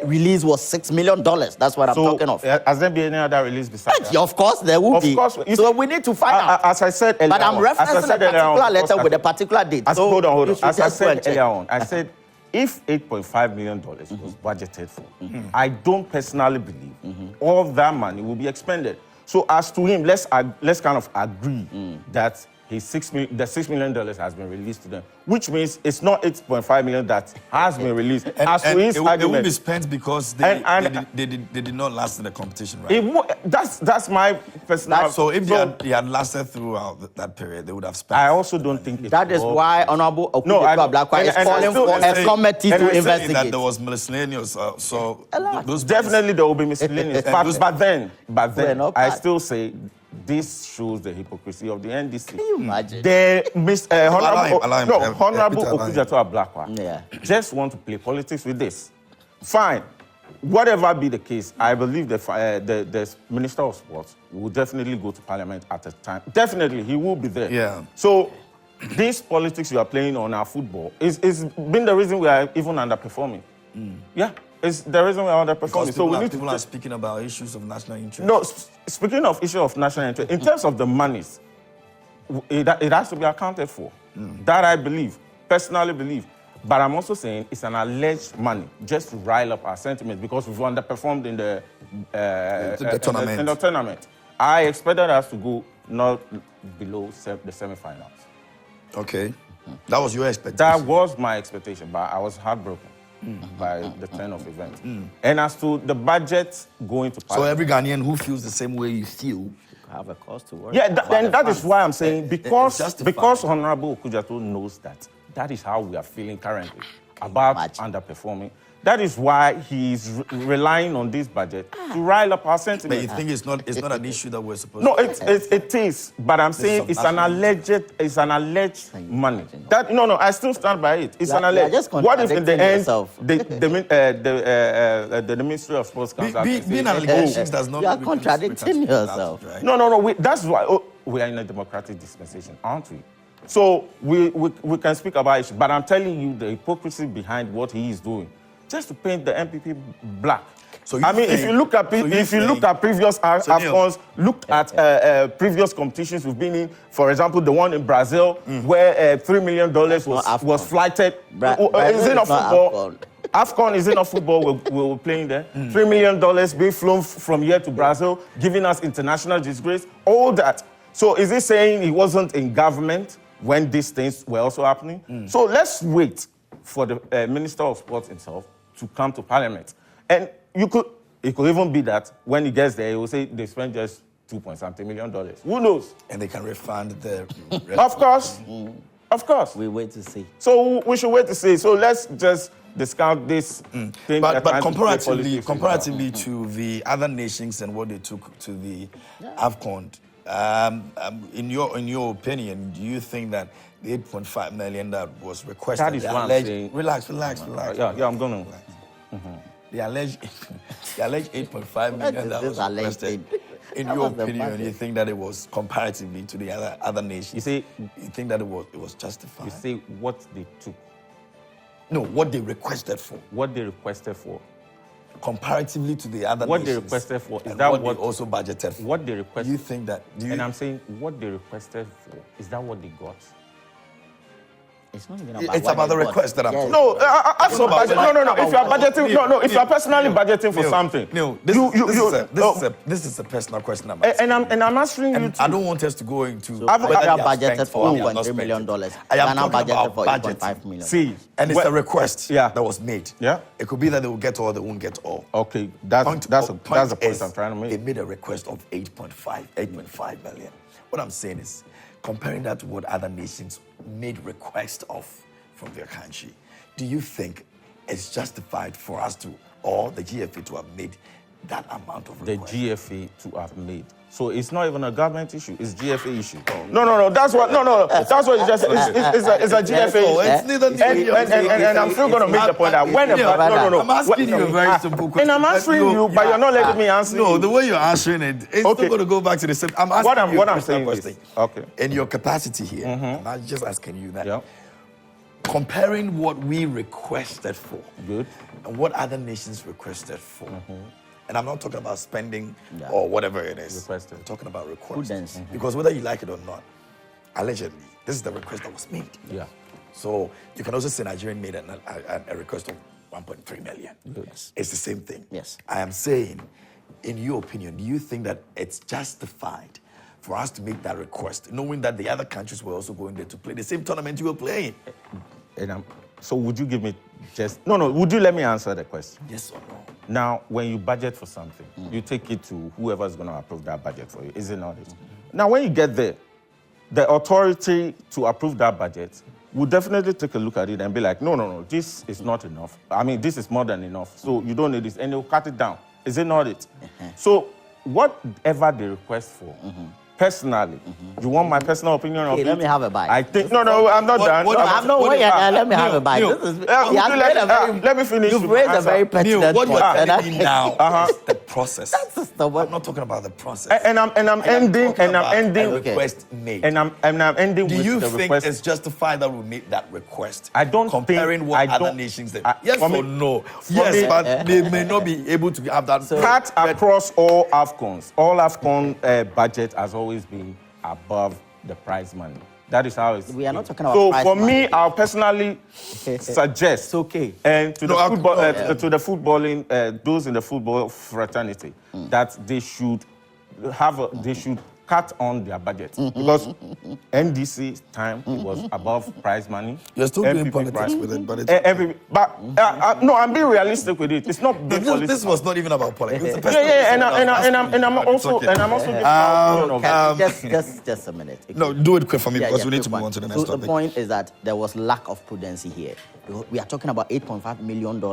release was $6 million. That's what I'm talking of. Has there been any other release besides that? Of course, there will be. So we need to find out. As I said earlier, but I'm referencing a particular letter with a particular date. Hold on. As I said earlier on, I said if $8.5 million was budgeted for, I don't personally believe all that money will be expended. So as to him, let's kind of agree that the $6 million has been released to them, which means it's not $8.5 million that has been released. It will be spent because they did not last in the competition, right? That's my personal. So if they had lasted throughout that period, they would have spent. I also don't think that is why Honorable Otchere-Darko is calling for a committee to investigate. That there was miscellaneous. Those definitely there will be miscellaneous. but then I still say this shows the hypocrisy of the NDC. Can you imagine? Honorable Otchere-Darko just want to play politics with this. Fine. Whatever be the case, I believe the Minister of Sports will definitely go to Parliament at a time. Definitely, he will be there. Yeah. So this politics you are playing on our football is been the reason we are even underperforming. Yeah. It's the reason we're underperforming. So people are speaking about issues of national interest. No, speaking of issues of national interest, in terms of the monies, it has to be accounted for. That I believe, personally believe. But I'm also saying it's an alleged money just to rile up our sentiments because we've underperformed in the tournament. I expected us to go not below the semi-finals. Okay. That was your expectation? That was my expectation, but I was heartbroken by the turn of events. And as to the budget going to Parliament. So every Ghanaian who feels the same way you feel have a cause to work. Yeah, and that is why I'm saying because Honorable Otchere-Darko knows that is how we are feeling currently about underperforming. That is why he's relying on this budget to rile up our sentiments. But you think it's not an issue that we're supposed to... No, it is. But I'm saying it's an alleged money. I still stand by it. It's an alleged. What if in the end the Ministry of Sports comes out and being allegations does not... You are contradicting yourself. Right? No. That's why we are in a democratic dispensation, aren't we? So we can speak about it. But I'm telling you the hypocrisy behind what he is doing. Just to paint the MPP black. So if you look at previous AFCONs, look at previous competitions we've been in. For example, the one in Brazil where $3 million was flighted. Is it not football? AFCON is not football we were playing there. $3 million being flown from here to Brazil, giving us international disgrace, all that. So is he saying he wasn't in government when these things were also happening? So let's wait for the Minister of Sports himself to come to Parliament. And it could even be that when he gets there, he will say they spent just $2.something million. Who knows? And they can refund the... Of course. Of course. We wait to see. So we should wait to see. So let's just discount this thing. But comparatively to the other nations and what they took to the AFCON, in your opinion, do you think that the 8.5 million that was requested... That is what I'm saying. Relax. Yeah, I'm going to... The alleged 8.5 million that was requested, in your opinion, you think that it was comparatively to the other nations? You see, you think that it was justified? You say what they took. No, what they requested for. What they requested for. Comparatively to the other what nations. What they requested for is and that what they also budgeted for. What they requested. You think that? And I'm saying what they requested for is that what they got? It's not even about. It's about the request that I'm talking. No, as for budget. No. If you are budgeting, if you are personally budgeting for something. No, this is a personal question I'm asking. And I'm answering you. I don't want us to go into. Nigeria budgeted for $1.3 million. Ghana budgeted for $8.5 million. See, and it's a request that was made. Yeah, it could be that they will get all, they won't get all. Okay, that's the point I'm trying to make. They made a request of 8.5 million. What I'm saying is, comparing that to what other nations made request of from their country, do you think it's justified for us to, or the GFA to have made that amount of request? The GFA to have made. So it's not even a government issue, it's GFA issue. No, that's what you just said. It's a GFA issue. It's neither and I'm still going to make the point that I'm asking you a very simple question. And I'm answering you, but you're not letting me answer. No, the way you're answering it, it's still going to go back to the same. I'm asking what I'm saying is, okay. In your capacity here, I'm just asking you that. Comparing what we requested for, good, and what other nations requested for. And I'm not talking about spending or whatever it is. Requested. I'm talking about requests. Because whether you like it or not, allegedly, this is the request that was made. Yeah. So you can also say Nigeria made a request of 1.3 million. Yes. It's the same thing. Yes. I am saying, in your opinion, do you think that it's justified for us to make that request, knowing that the other countries were also going there to play the same tournament you were playing? So would you give me would you let me answer the question? Yes or no? Now, when you budget for something, you take it to whoever's going to approve that budget for you, is it not it? Now, when you get there, the authority to approve that budget will definitely take a look at it and be like, no, this is not enough. I mean, this is more than enough, so you don't need this, and they'll cut it down. Is it not it? So, whatever they request for, personally, you want my personal opinion of it? Let me have a bite. I think no, I'm not done. Let me have a bite. Let me finish. You've raised a very pertinent point. What you're telling me now is the process. I'm not talking about the process. And I'm ending. Request made. And I'm ending with the request. Do you think it's justified that we made that request? I don't comparing what other nations did. Yes or no? Yes, but they may not be able to have that. Cut across all AFCONs. All AFCON budget has always been above the prize money. That is how it's. We are not talking about. So for me, I'll personally suggest. Okay. And to the footballing, those in the football fraternity, that they should cut on their budget because NDC time it was above prize money. You're still doing politics with it, but it's no, I'm being realistic with it. It's not being politics. This was not even about politics. And I'm also just a minute. Okay. No, do it quick for me because we need to move on to the next topic. So the point is that there was lack of prudency here. We are talking about $8.5 million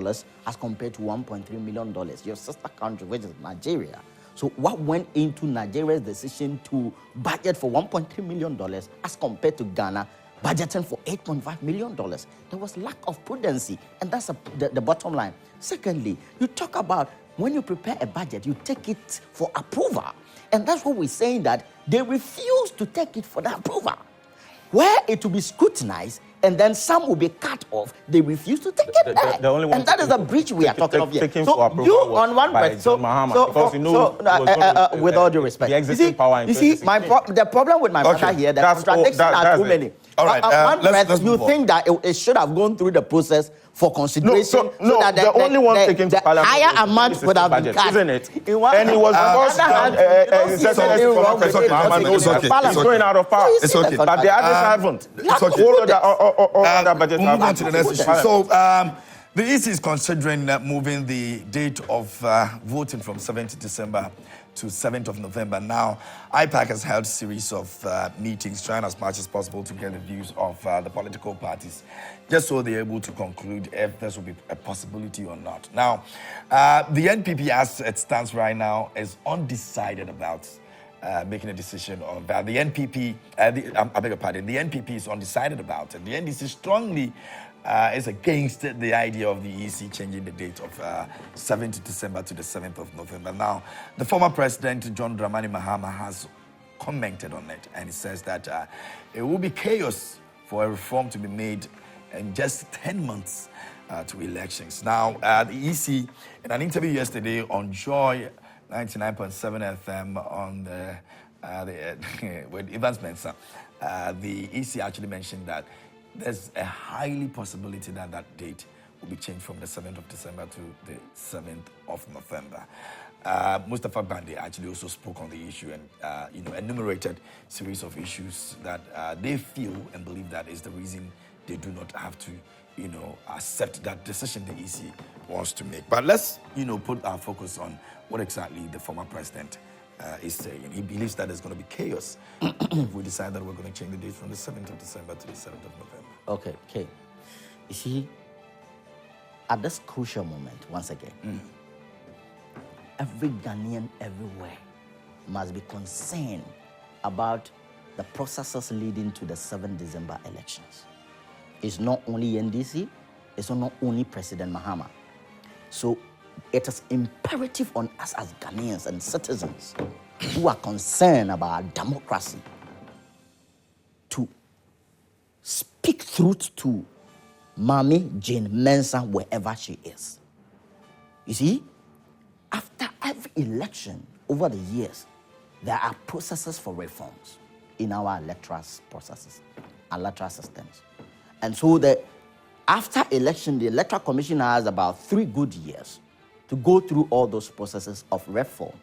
as compared to $1.3 million. Your sister country, which is Nigeria. So what went into Nigeria's decision to budget for $1.3 million as compared to Ghana budgeting for $8.5 million? There was lack of prudency, and that's the bottom line. Secondly, you talk about when you prepare a budget, you take it for approval. And that's what we're saying, that they refuse to take it for the approval. Where it will be scrutinized, and then some will be cut off, they refuse to take it there. And that is the breach we are talking of here. So you on one point, with all due respect, you see, the problem with my brother here, the contradictions are too many. All right, One breath, let's you move on. think that it should have gone through the process for consideration? No, that the only one taken to the Parliament higher is the amount would have been budget, cut. isn't it? In one And he was hand, forced on the other hand, you don't see anything wrong with it. It's He's going out of power. It's okay. But the others haven't. It's okay. All other budgets We'll move on to the next issue. So, the EC is considering moving the date of voting from 7th December to 7th of November. Now, IPAC has held a series of meetings trying as much as possible to get the views of the political parties, just so they're able to conclude if this will be a possibility or not. Now, the NPP, as it stands right now, is undecided about making a decision on that. The NPP, I beg your pardon, the NPP is undecided about it. The NDC strongly is against the idea of the EC changing the date of 7th December to the 7th of November. Now, the former president, John Dramani Mahama, has commented on it, and he says that it will be chaos for a reform to be made in just 10 months to elections. Now, the EC, in an interview yesterday on Joy 99.7 FM on with Evans Mensah, the EC actually mentioned that there's a highly possibility that that date will be changed from the 7th of December to the 7th of November. Mustafa Bande actually also spoke on the issue and enumerated a series of issues that they feel and believe that is the reason they do not have to accept that decision the EC wants to make. But let's put our focus on what exactly the former president is saying. He believes that there's going to be chaos if we decide that we're going to change the date from the 7th of December to the 7th of November. Okay. You see, at this crucial moment, once again, every Ghanaian everywhere must be concerned about the processes leading to the 7th December elections. It's not only NDC, it's not only President Mahama. So it is imperative on us as Ghanaians and citizens who are concerned about democracy to speak truth to Mami Jane Mensah wherever she is. You see, after every election over the years, there are processes for reforms in our electoral processes, electoral systems. And so after election, the Electoral Commission has about 3 good years to go through all those processes of reform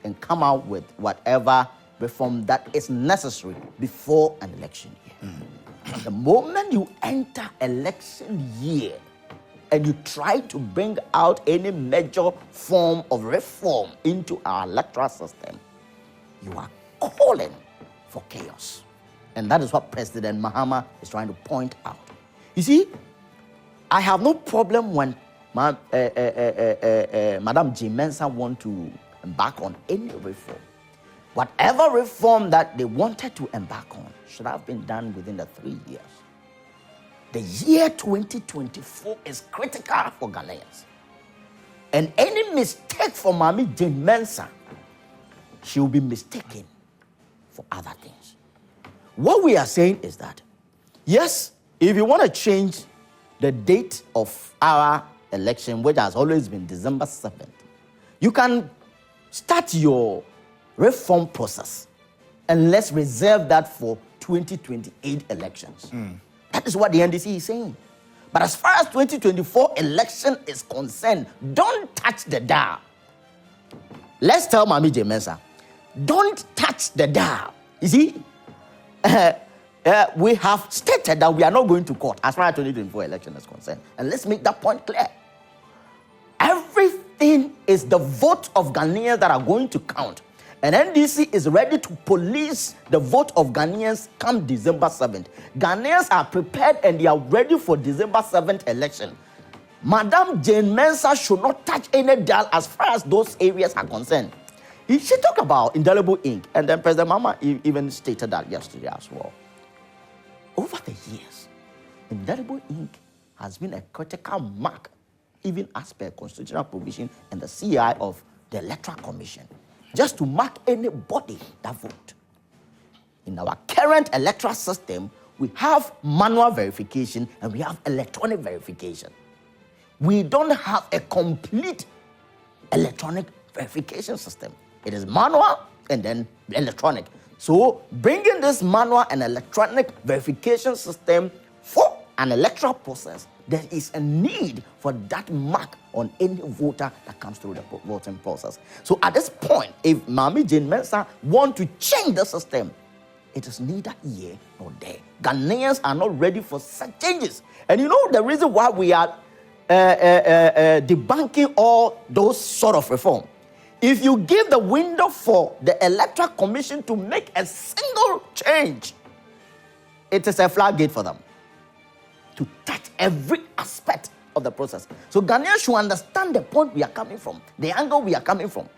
and come out with whatever reform that is necessary before an election year. The moment you enter election year and you try to bring out any major form of reform into our electoral system, you are calling for chaos. And that is what President Mahama is trying to point out. You see, I have no problem when Madam Jane Mensah want to embark on any reform. Whatever reform that they wanted to embark on should have been done within the 3 years. The year 2024 is critical for Ghanaians. And any mistake for Mami Jane Mensah, she will be mistaken for other things. What we are saying is that, yes, if you want to change the date of our election, which has always been December 7th, you can start your reform process and let's reserve that for 2028 elections. That is what the NDC is saying. But as far as 2024 election is concerned, don't touch the dial. Let's tell Mami Jane Mensah, don't touch the dial. You see, we have stated that we are not going to court as far as 2024 election is concerned. And let's make that point clear. Everything is the vote of Ghanaians that are going to count. And NDC is ready to police the vote of Ghanaians come December 7th. Ghanaians are prepared and they are ready for December 7th election. Madam Jane Mensah should not touch any dial as far as those areas are concerned. She talked about indelible ink, and then President Mahama even stated that yesterday as well. Over the years, indelible ink has been a critical mark, even as per constitutional provision and the CI of the Electoral Commission, just to mark anybody that vote. In our current electoral system, we have manual verification and we have electronic verification. We don't have a complete electronic verification system. It is manual and then electronic. So bringing this manual and electronic verification system for an electoral process, there is a need for that mark on any voter that comes through the voting process. So at this point, if Mami Jane Mensah want to change the system, it is neither here nor there. Ghanaians are not ready for such changes. And you know the reason why we are debunking all those sort of reform. If you give the window for the Electoral Commission to make a single change, it is a floodgate for them to touch every aspect of the process. So Ghanaians should understand the point we are coming from, the angle we are coming from.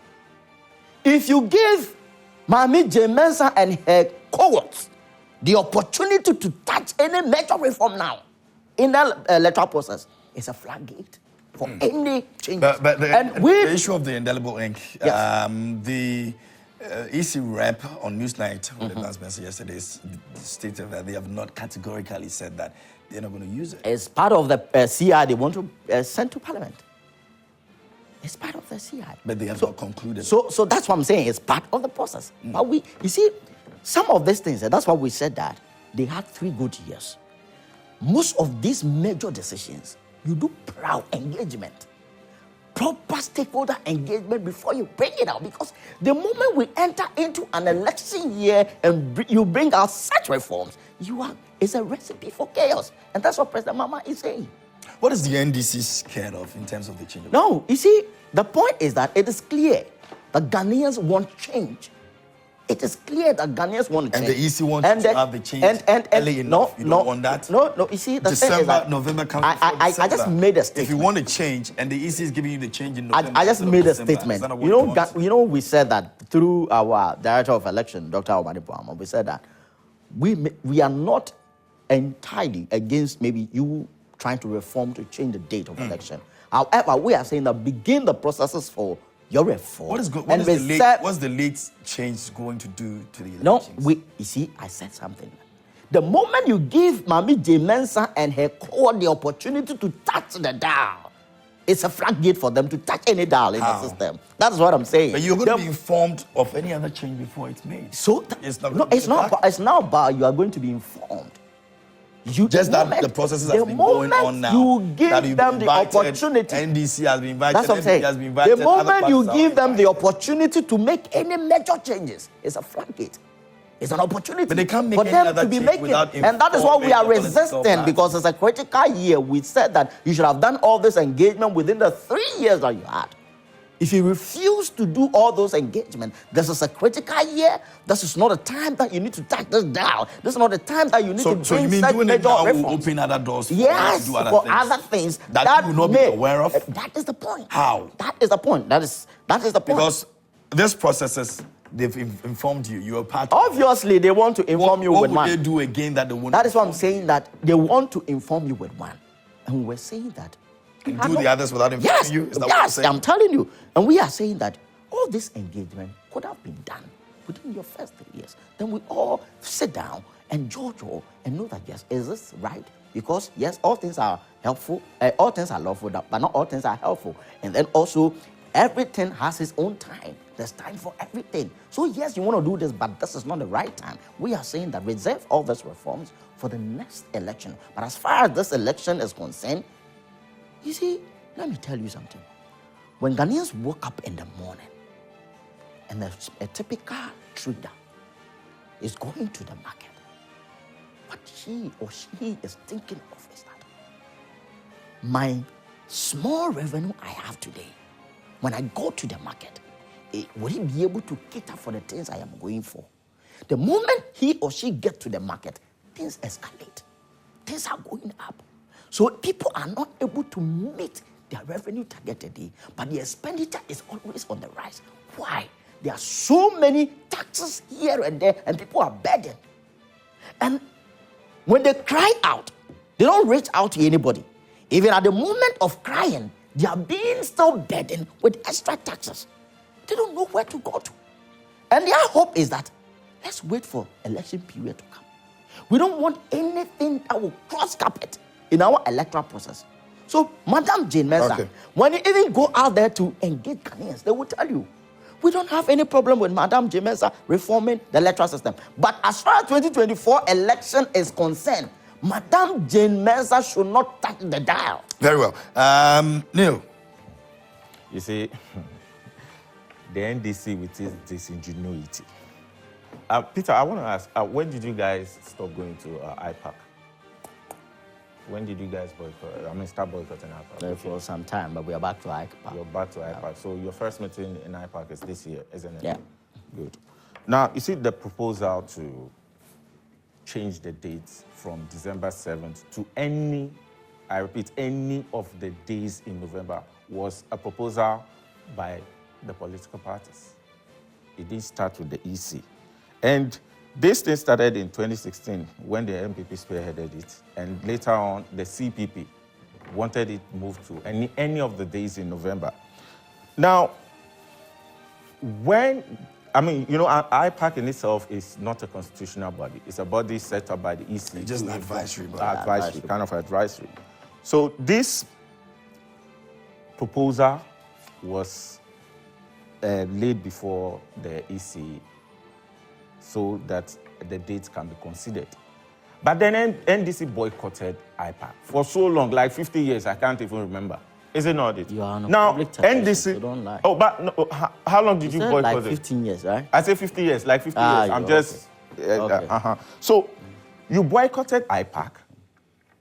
If you give Mami Jane Mensah and her cohorts the opportunity to touch any major reform now in the electoral process, it's a floodgate for any change. But the issue of the indelible ink, Yes. the EC rep on Newsnight, on the last message yesterday, stated that they have not categorically said that they're not going to use it. It's part of the CI they want to send to Parliament. It's part of the CI. But they have not concluded. So that's what I'm saying. It's part of the process. But you see, some of these things, and that's why we said that they had 3 good years. Most of these major decisions, you do proud engagement, proper stakeholder engagement before you bring it out. Because the moment we enter into an election year and you bring out such reforms, it's a recipe for chaos. And that's what President Mama is saying. What is the NDC scared of in terms of the change? No, you see, the point is that it is clear that Ghanaians want change. It is clear that Ghanaians want change. And the EC wants to have the change early enough. You don't want that? No, you see, the December, thing is that November comes I just made a statement. If you want to change and the EC is giving you the change in November, I just made a statement. You know, we said that through our Director of Election, Dr. Omani Boama, we said that we are not entirely against maybe you trying to reform to change the date of election. However, we are saying that begin the processes for your reform. What's the late change going to do to the elections? No, you see, I said something. The moment you give Mami Jane Mensah and her cohort the opportunity to touch the dial, it's a floodgate for them to touch any dial in the system. That's what I'm saying. But you're going to be informed of any other change before it's made. So it's not about you are going to be informed. The processes have been going on now. You give them the opportunity. NDC has been invited. That's what I'm saying. has been invited. The moment you give them the opportunity to make any major changes, it's a floodgate. It's an opportunity but they can't make for them to be making. And that is what we are resisting, because it's a critical year. We said that you should have done all this engagement within the 3 years that you had. If you refuse to do all those engagements, this is a critical year. This is not a time that you need to touch this down. This is not a time that you need to bring such major reforms. Will open other doors for yes, to do other things that you will not be aware of? That is the point. How? That is the point. That is the point. Because these processes, they've informed you. You are part of Obviously, they want to inform you with one. What would they do again that they won't? That is what I'm saying, that they want to inform you with one. And we're saying that. And do the others without informing you? Is that what you're saying? I'm telling you. And we are saying that all this engagement could have been done within your first 3 years. Then we all sit down and judge all and know that, yes, is this right? Because, yes, all things are helpful, all things are lawful, but not all things are helpful. And then also, everything has its own time. There's time for everything. So, yes, you want to do this, but this is not the right time. We are saying that reserve all these reforms for the next election. But as far as this election is concerned, you see, let me tell you something. When Ghanaians woke up in the morning and a typical trader is going to the market, what he or she is thinking of is that my small revenue I have today, when I go to the market, will he be able to cater for the things I am going for? The moment he or she gets to the market, things escalate. Things are going up. So people are not able to meet their revenue target today, but the expenditure is always on the rise. Why? There are so many taxes here and there, and people are burdened. And when they cry out, they don't reach out to anybody. Even at the moment of crying, they are being still burdened with extra taxes. They don't know where to go to. And their hope is that, let's wait for election period to come. We don't want anything that will cross carpet in our electoral process. So, Madam Jane Mensah, when you even go out there to engage Ghanaians, they will tell you, we don't have any problem with Madam Jane Mensah reforming the electoral system. But as far as 2024 election is concerned, Madam Jane Mensah should not touch the dial. Very well. Neil. You see, the NDC with its disingenuity. Peter, I want to ask, when did you guys stop going to IPAC? When did you guys start boycotting IPAC? For some time, but we are back to IPAC. You're back to IPAC. So your first meeting in IPAC is this year, isn't it? Yeah. Good. Now, you see the proposal to change the dates from December 7th to any, I repeat, any of the days in November was a proposal by the political parties. It didn't start with the EC. And this thing started in 2016 when the MPP spearheaded it, and later on the CPP wanted it moved to any of the days in November. Now, IPAC in itself is not a constitutional body. It's a body set up by the EC. It's just an advisory body. Advisory, kind of advisory. So this proposal was laid before the EC so that the dates can be considered. But then NDC boycotted IPAC for so long, like 50 years, I can't even remember. Is it not it? You are on a now, public television, NDC, so don't lie. Oh, but no, how long did you boycott like it? 15 years, right? I say 50 years, like 50 years. I'm just... Okay. So, you boycotted IPAC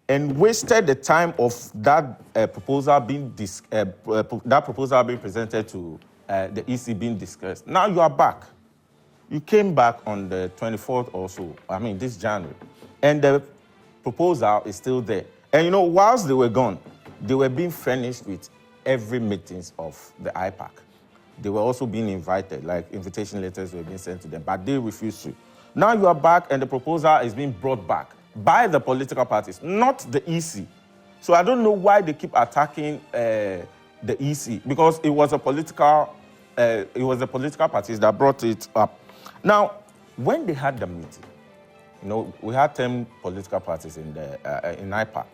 and wasted the time of that proposal being presented to the EC being discussed. Now you are back. You came back on the 24th or so, this January, and the proposal is still there. And whilst they were gone, they were being furnished with every meetings of the IPAC. They were also being invited, like invitation letters were being sent to them, but they refused to. Now you are back, and the proposal is being brought back by the political parties, not the EC. So I don't know why they keep attacking the EC, because it was a political parties that brought it up. Now, when they had the meeting, we had 10 political parties in IPAC.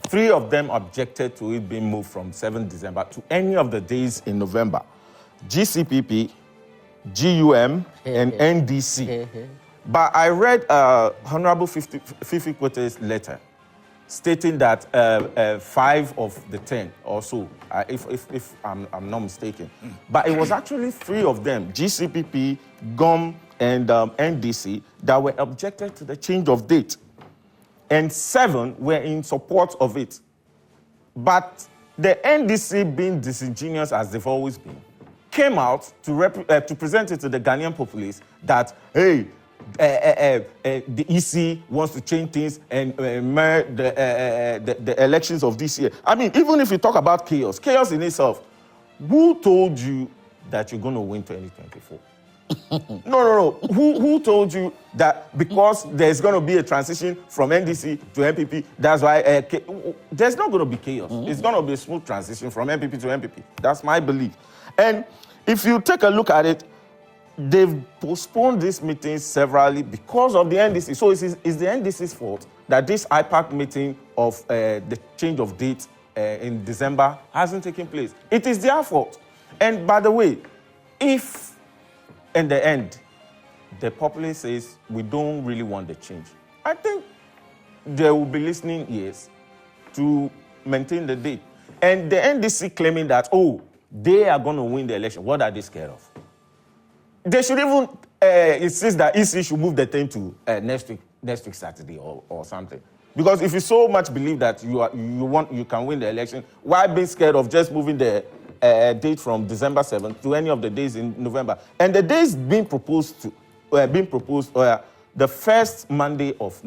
3 of them objected to it being moved from 7th December to any of the days in November. GCPP, GUM, and NDC. But I read Honorable Fifi Kwete's letter stating that 5 of the 10 or so, if I'm not mistaken. But it was actually 3 of them, GCPP, GUM, and NDC, that were objected to the change of date. And 7 were in support of it. But the NDC, being disingenuous as they've always been, came out to present it to the Ghanaian populace that, hey, the EC wants to change things and the elections of this year. Even if you talk about chaos in itself, who told you that you're going to win 2024? No. Who told you that because there's going to be a transition from NDC to MPP, that's why there's not going to be chaos. It's going to be a smooth transition from MPP to MPP. That's my belief. And if you take a look at it, they've postponed these meetings severally because of the NDC. So it's the NDC's fault that this IPAC meeting of the change of date in December hasn't taken place. It is their fault. And by the way, if in the end the populace says we don't really want the change, I think they will be listening ears to maintain the date. And the NDC claiming that, they are going to win the election. What are they scared of? They should even insist that EC should move the thing to next week Saturday or something. Because if you so much believe that you can win the election, why be scared of just moving the date from December 7th to any of the days in November? And the days being proposed the first Monday of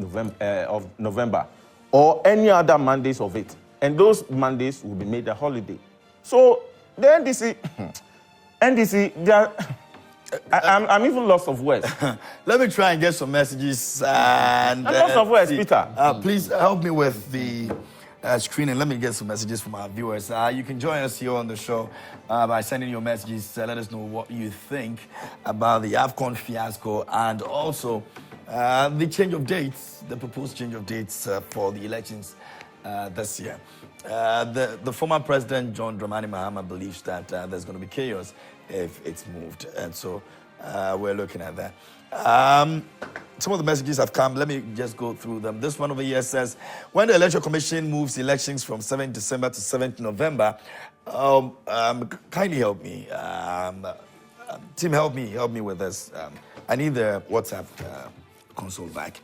November or any other Mondays of it. And those Mondays will be made a holiday. So the NDC, they are... I'm even lost of words. Let me try and get some messages. And, I'm lost of words, Peter. Please help me with the screen and let me get some messages from our viewers. You can join us here on the show by sending your messages. Let us know what you think about the AFCON fiasco and also the change of dates, the proposed change of dates for the elections this year. The former president, John Dramani Mahama, believes that there's going to be chaos if it's moved. And so we're looking at that. Some of the messages have come. Let me just go through them. This one over here says, when the Electoral Commission moves elections from 7th December to 7th November, kindly help me. Team, help me with this. I need the WhatsApp console back.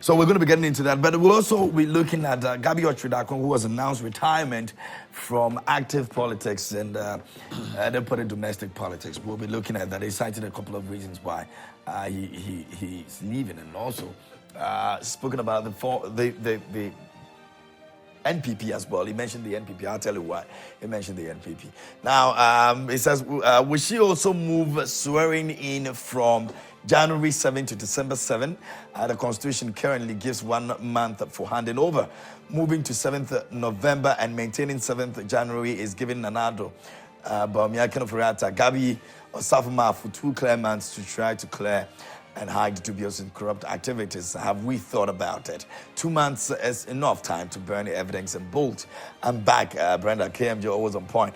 So we're going to be getting into that, but we'll also be looking at Gabby Otchere-Darko, who has announced retirement from active politics and then put in domestic politics. We'll be looking at that. He cited a couple of reasons why he's leaving, and also spoken about the NPP as well. He mentioned the NPP. I'll tell you why he mentioned the NPP. Now, it says, will she also move swearing in from January 7 to December 7? The Constitution currently gives 1 month for handing over. Moving to 7th November and maintaining 7th January is giving Nanado, Baumiakan of Rata, Gabby Otchere-Darko for 2 clear months to try to clear and hide dubious and corrupt activities. Have we thought about it? 2 months is enough time to burn the evidence and bolt. I'm back. Brenda, KMJ, always on point.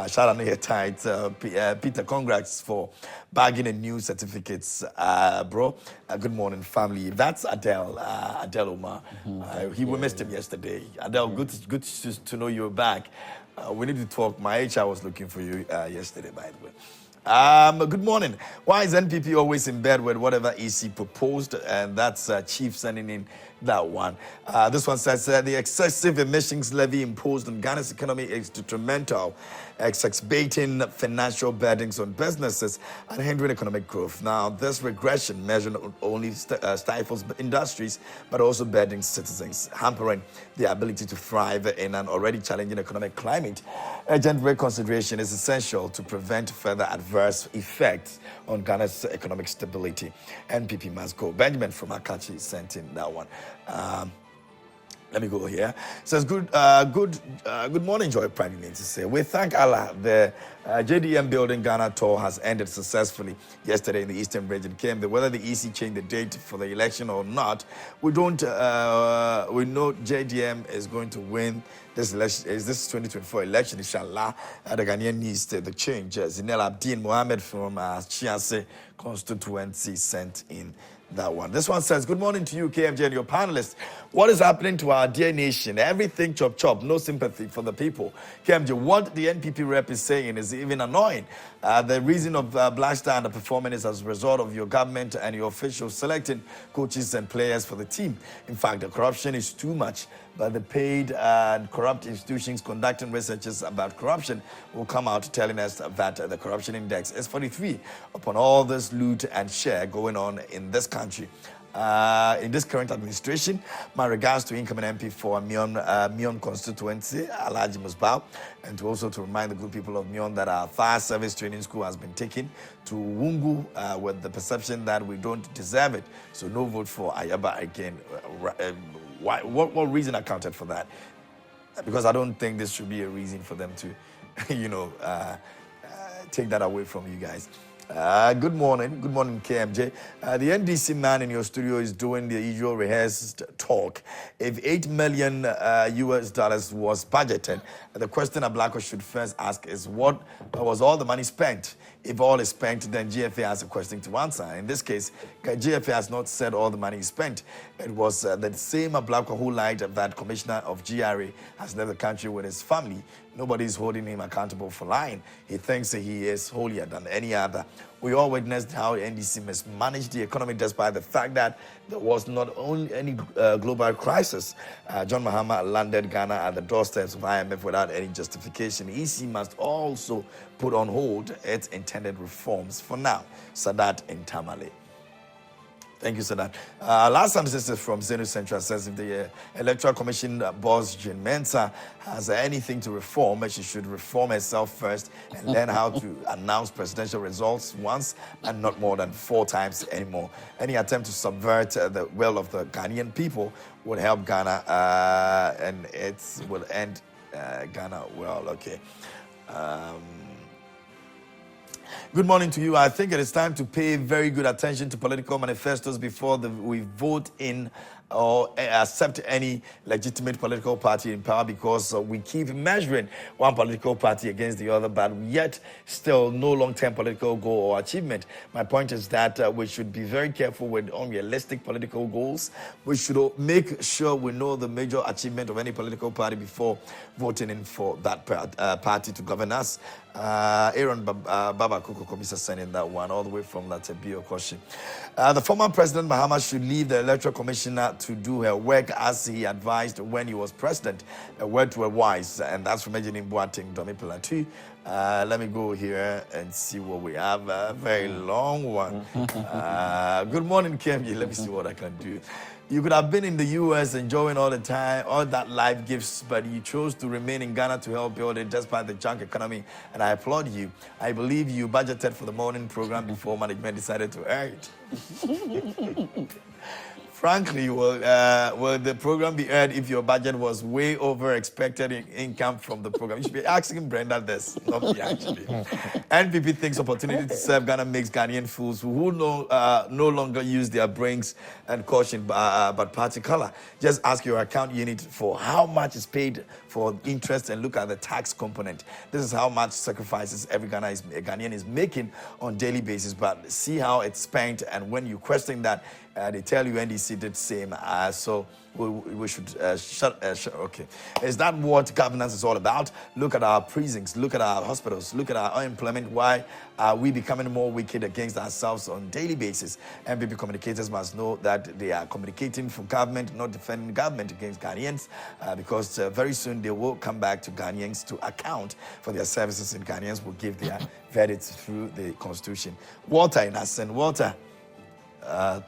Shout out to your tight. Peter, congrats for bagging a new certificates, bro. Good morning, family. That's Adele, Adele Omar. We missed him yesterday. Adele, good to know you're back. We need to talk. My HR was looking for you yesterday, by the way. Good morning. Why is NPP always in bed with whatever EC proposed? And that's Chief sending in that one. This one says the excessive emissions levy imposed on Ghana's economy is detrimental, exacerbating financial burdens on businesses and hindering economic growth. Now, this regression measure not only stifles industries, but also burdens citizens, hampering their ability to thrive in an already challenging economic climate. Urgent reconsideration is essential to prevent further adverse effects on Ghana's economic stability. NPP must go. Benjamin from Akachi sent in that one. Let me go here. It says, good morning, Joy Prime Minister. Say, we thank Allah. The JDM building Ghana tour has ended successfully yesterday in the Eastern region. Whether the EC changed the date for the election or not, we don't. We know JDM is going to win this election. Is this 2024 election? Inshallah, the Ghanaian needs the change. Zinel Abdin Mohammed from Chiase constituency sent in that one. This one says, good morning to you, KMJ, and your panelists. What is happening to our dear nation? Everything chop chop, no sympathy for the people. KMJ, what the NPP rep is saying is even annoying. The reason of Black Star underperforming is as a result of your government and your officials selecting coaches and players for the team. In fact, the corruption is too much, but the paid and corrupt institutions conducting researches about corruption will come out telling us that the corruption index is 43 upon all this loot and share going on in this country. In this current administration, my regards to incoming MP for Mion constituency, Alhaji Musbau, and to remind the good people of Mion that our fire service training school has been taken to Wungu with the perception that we don't deserve it. So no vote for Ayaba again. What reason accounted for that? Because I don't think this should be a reason for them to, take that away from you guys. Good morning, KMJ. The NDC man in your studio is doing the usual rehearsed talk. If $8 million US was budgeted, the question a Blacko should first ask is, what was all the money spent? If all is spent, then GFA has a question to answer. In this case, GFA has not said all the money is spent. It was the same Blacko who lied that Commissioner of GRA has left the country with his family. Nobody is holding him accountable for lying. He thinks that he is holier than any other. We all witnessed how NDC mismanaged the economy despite the fact that there was not only any global crisis. John Mahama landed Ghana at the doorsteps of IMF without any justification. EC must also put on hold its intended reforms for now. Sadat in Tamale. Thank you, Sadat. Last time, this is from Zenu Central, says if the Electoral Commission boss, Jean Mensa, has anything to reform, she should reform herself first and learn how to announce presidential results once and not more than 4 times anymore. Any attempt to subvert the will of the Ghanaian people would help Ghana and it will end Ghana well. Okay. Good morning to you. I think it is time to pay very good attention to political manifestos before we vote in or accept any legitimate political party in power because we keep measuring one political party against the other, but yet still no long-term political goal or achievement. My point is that we should be very careful with unrealistic political goals. We should make sure we know the major achievement of any political party before voting in for that party to govern us. Aaron Baba Kuku Komisa sending that one all the way from Gabby Otchere-Darko. The former President Mahama should leave the Electoral Commissioner to do her work as he advised when he was president. A word to a wise, and that's from Ejini Boateng Domi Pilatu. Let me go here and see what we have. A very long one. Good morning, KMG. Let me see what I can do. You could have been in the U.S. enjoying all the time, all that life gives, but you chose to remain in Ghana to help build it despite the junk economy, and I applaud you. I believe you budgeted for the morning program before management decided to air it. Frankly, will the program be aired if your budget was way over expected income from the program? You should be asking Brenda this, not me actually. NPP thinks opportunity to serve Ghana makes Ghanaian fools who no longer use their brains and caution but party color. Just ask your account unit for how much is paid for interest and look at the tax component. This is how much sacrifices every Ghanaian is making on a daily basis, but see how it's spent, and when you question that, they tell you NDC did the same. So we should okay. Is that what governance is all about? Look at our prisons, look at our hospitals, look at our unemployment. Why are we becoming more wicked against ourselves on a daily basis? MPP communicators must know that they are communicating for government, not defending government against Ghanaians, because very soon they will come back to Ghanaians to account for their services, and Ghanaians will give their verdicts through the Constitution. Walter in Asen. Walter,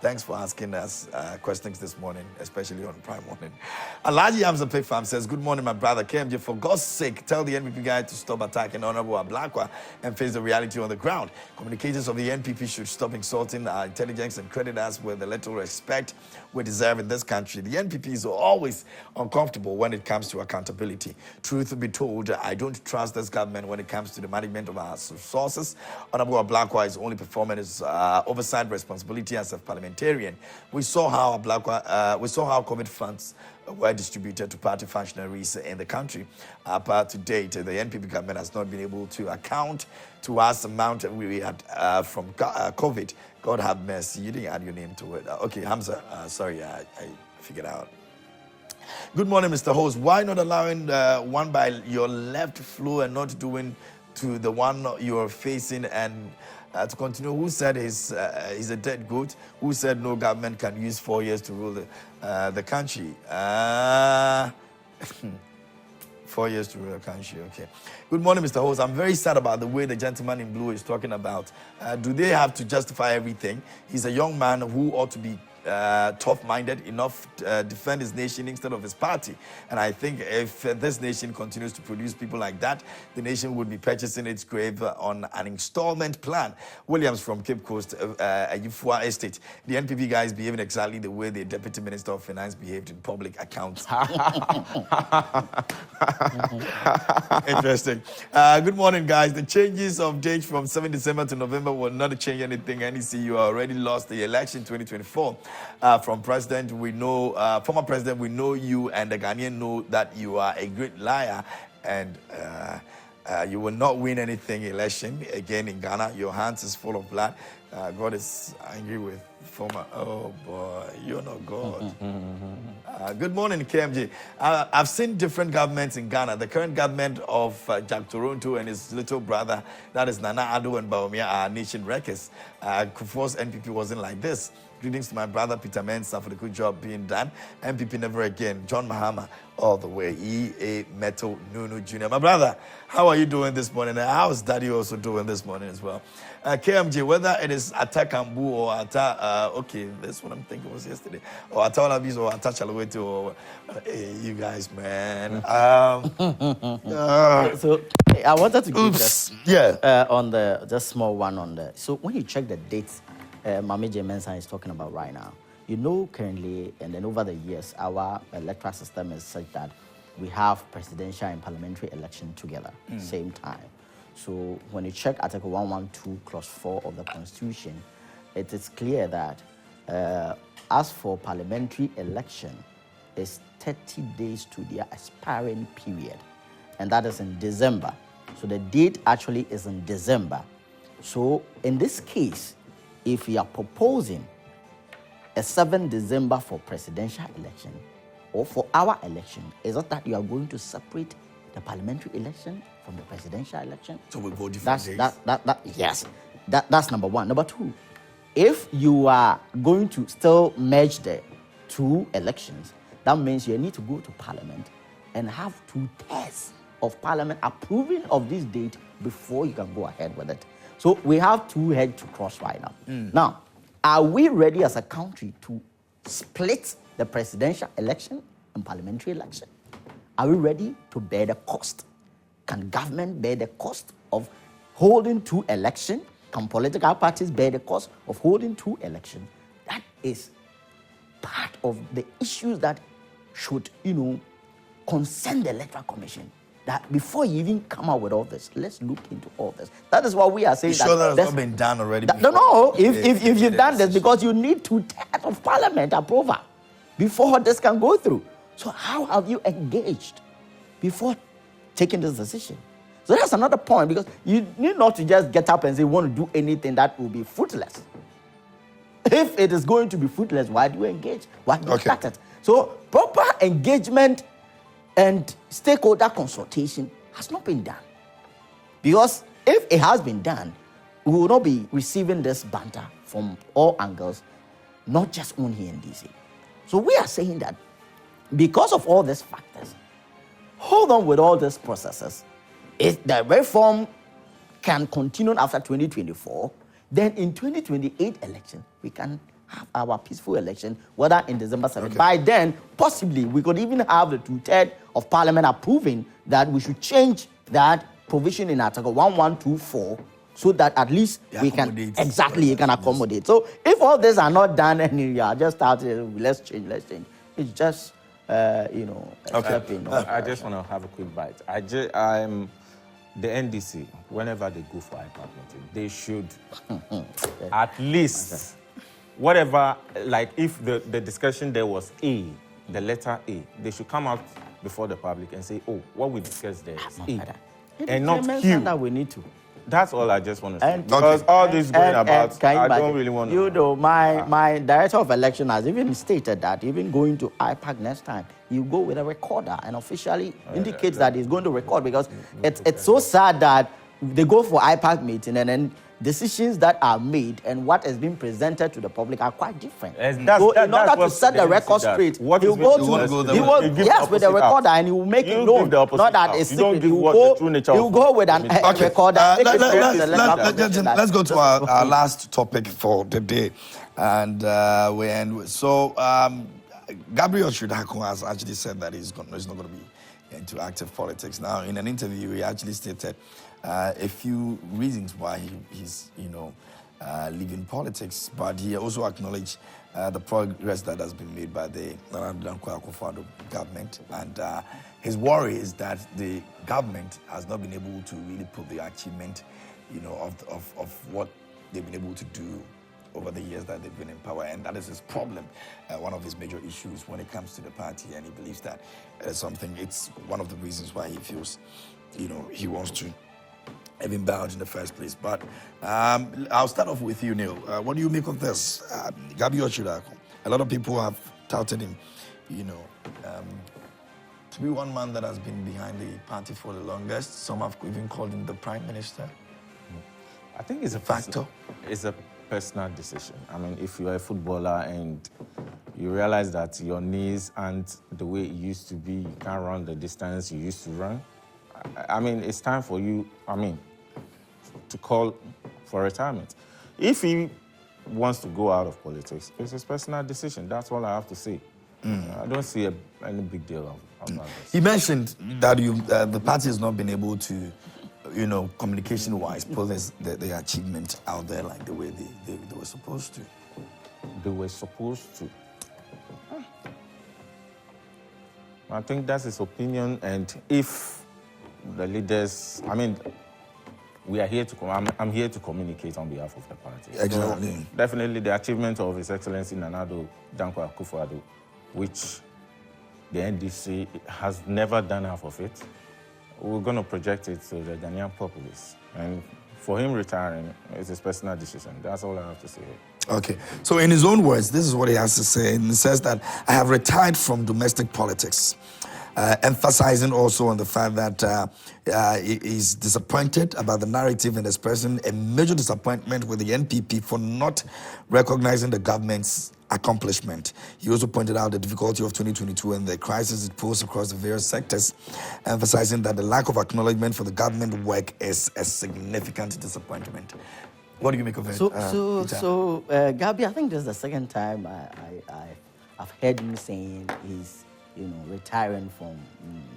thanks for asking us questions this morning, especially on Prime Morning. Alaji Hamza Pig Farm says, good morning, my brother KMJ. For God's sake, tell the NPP guy to stop attacking Honorable Ablakwa and face the reality on the ground. Communicators of the NPP should stop insulting our intelligence and credit us with the little respect we deserve in this country. The NPP is always uncomfortable when it comes to accountability. Truth be told, I don't trust this government when it comes to the management of our resources. Honorable Ablakwa is only performing his oversight responsibility as a parliamentarian. We saw how COVID funds were distributed to party functionaries in the country. Up to date, the NPP government has not been able to account to us amount we had from COVID. God have mercy. You didn't add your name to it. Okay, Hamza, sorry, I figured out. Good morning, Mr. Host. Why not allowing one by your left flow and not doing to the one you're facing? And to continue, who said he's a dead goat? Who said no government can use 4 years to rule the country? 4 years to rule the country, okay. Good morning, Mr. Host. I'm very sad about the way the gentleman in blue is talking about. Do they have to justify everything? He's a young man who ought to be tough-minded enough to defend his nation instead of his party. And I think if this nation continues to produce people like that, the nation would be purchasing its grave on an installment plan. Williams from Cape Coast, Ayifua Estate. The NPP guys behaving exactly the way the Deputy Minister of Finance behaved in public accounts. Interesting. Good morning, guys. The changes of date from 7 December to November will not change anything. NEC, you already lost the election 2024. From President, we know, former President, we know you, and the Ghanaian know that you are a great liar, and you will not win anything election again in Ghana. Your hands is full of blood. God is angry with former. Oh boy, you're not God. Good morning, KMG. I've seen different governments in Ghana. The current government of Jack Toronto and his little brother, that is Nana Addo and Bawumia, are nation wreckers. Kufuor's NPP wasn't like this. Greetings to my brother Peter Mensah for the good job being done. MPP never again. John Mahama all the way. E.A. Metal Nunu Jr. My brother, how are you doing this morning? And how is Daddy also doing this morning as well? KMJ, whether it is Ata Kambu or Ata, okay, this one I'm thinking was yesterday, or Ata Olabis or Ata Chalawete, or hey, you guys, man. So I wanted to give just on the just small one on the. So when you check the dates, Mami J. Mensah is talking about right now, you know, currently and then over the years, our electoral system is such that we have presidential and parliamentary election together, same time. So when you check Article 112, Clause 4 of the Constitution, it is clear that as for parliamentary election, it's 30 days to their expiring period, and that is in December. So the date actually is in December. So in this case, if you are proposing a 7 December for presidential election or for our election, is it that you are going to separate the parliamentary election from the presidential election? So we go different days? Yes, that's number one. Number two, if you are going to still merge the two elections, that means you need to go to parliament and have 2/3 of parliament approving of this date before you can go ahead with it. So we have two heads to cross right now. Now, are we ready as a country to split the presidential election and parliamentary election? Are we ready to bear the cost? Can government bear the cost of holding two elections? Can political parties bear the cost of holding two elections? That is part of the issues that should, concern the Electoral Commission. That before you even come out with all this, let's look into all this. That is what we are saying. You sure that has not been done already? No. If you've done this, because you need 2/3 of parliament approval before this can go through. So how have you engaged before taking this decision? So that's another point, because you need not to just get up and say you want to do anything that will be fruitless. If it is going to be fruitless, why do you engage? Why do you start it? So proper engagement and stakeholder consultation has not been done. Because if it has been done, we will not be receiving this banter from all angles, not just only here in DC. So we are saying that because of all these factors, hold on with all these processes. If the reform can continue after 2024, then in 2028 election, we can have our peaceful election, whether in December 7th. Okay. By then, possibly, we could even have the 2/3 of Parliament approving that we should change that provision in Article 1124 so that at least we can you can accommodate. So if all these are not done and you are just starting, let's change, it's just, stepping. I just want to have a quick bite. The NDC, whenever they go for IPAC meeting, they should at least, whatever, like if the discussion there was A, the letter A, they should come out before the public and say, oh, what we discussed there is A, and not Q. That we need to. That's all I just want to say. Because all this going about, I don't really want to. You know, my director of election has even stated that even going to IPAC next time, you go with a recorder and officially indicates that he's going to record, because it's so sad that they go for IPAC meeting and then decisions that are made and what is being presented to the public are quite different. So in order to set the record straight, he'll go with a recorder and he will make it known. Not that it's secret. He will go with a recorder. Let's go to our last topic for the day. And we end with, Gabby Otchere-Darko has actually said that he's not going to be into active politics. Now, in an interview, he actually stated a few reasons why he's leaving politics, but he also acknowledged the progress that has been made by the government, and his worry is that the government has not been able to really put the achievement, of what they've been able to do over the years that they've been in power, and that is his problem, one of his major issues when it comes to the party, and he believes that it's one of the reasons why he feels, he wants to even bound in the first place. But I'll start off with you, Neil. What do you make of this? Gabby Otchere-Darko. A lot of people have touted him, to be one man that has been behind the party for the longest. Some have even called him the Prime Minister. I think it's a factor. It's a personal decision. I mean, if you're a footballer and you realize that your knees aren't the way it used to be, you can't run the distance you used to run, I mean, it's time for you, to call for retirement. If he wants to go out of politics, it's his personal decision. That's all I have to say. I don't see any big deal about this. He mentioned that the party has not been able to, communication-wise, put the achievement out there like the way they were supposed to. They were supposed to. I think that's his opinion, and if the leaders, we are here to I'm here to communicate on behalf of the party. Exactly. So definitely the achievement of His Excellency Nana Addo Dankwa Akufo-Addo, which the NDC has never done half of it. We're going to project it to the Ghanaian populace. And for him retiring, it's his personal decision. That's all I have to say. Okay. So in his own words, this is what he has to say. And he says that I have retired from domestic politics, emphasizing also on the fact that he is disappointed about the narrative and expressing a major disappointment with the NPP for not recognizing the government's accomplishment. He also pointed out the difficulty of 2022 and the crisis it posed across the various sectors, emphasizing that the lack of acknowledgement for the government work is a significant disappointment. What do you make of it? Gabby, I think this is the second time I've heard him saying he's retiring from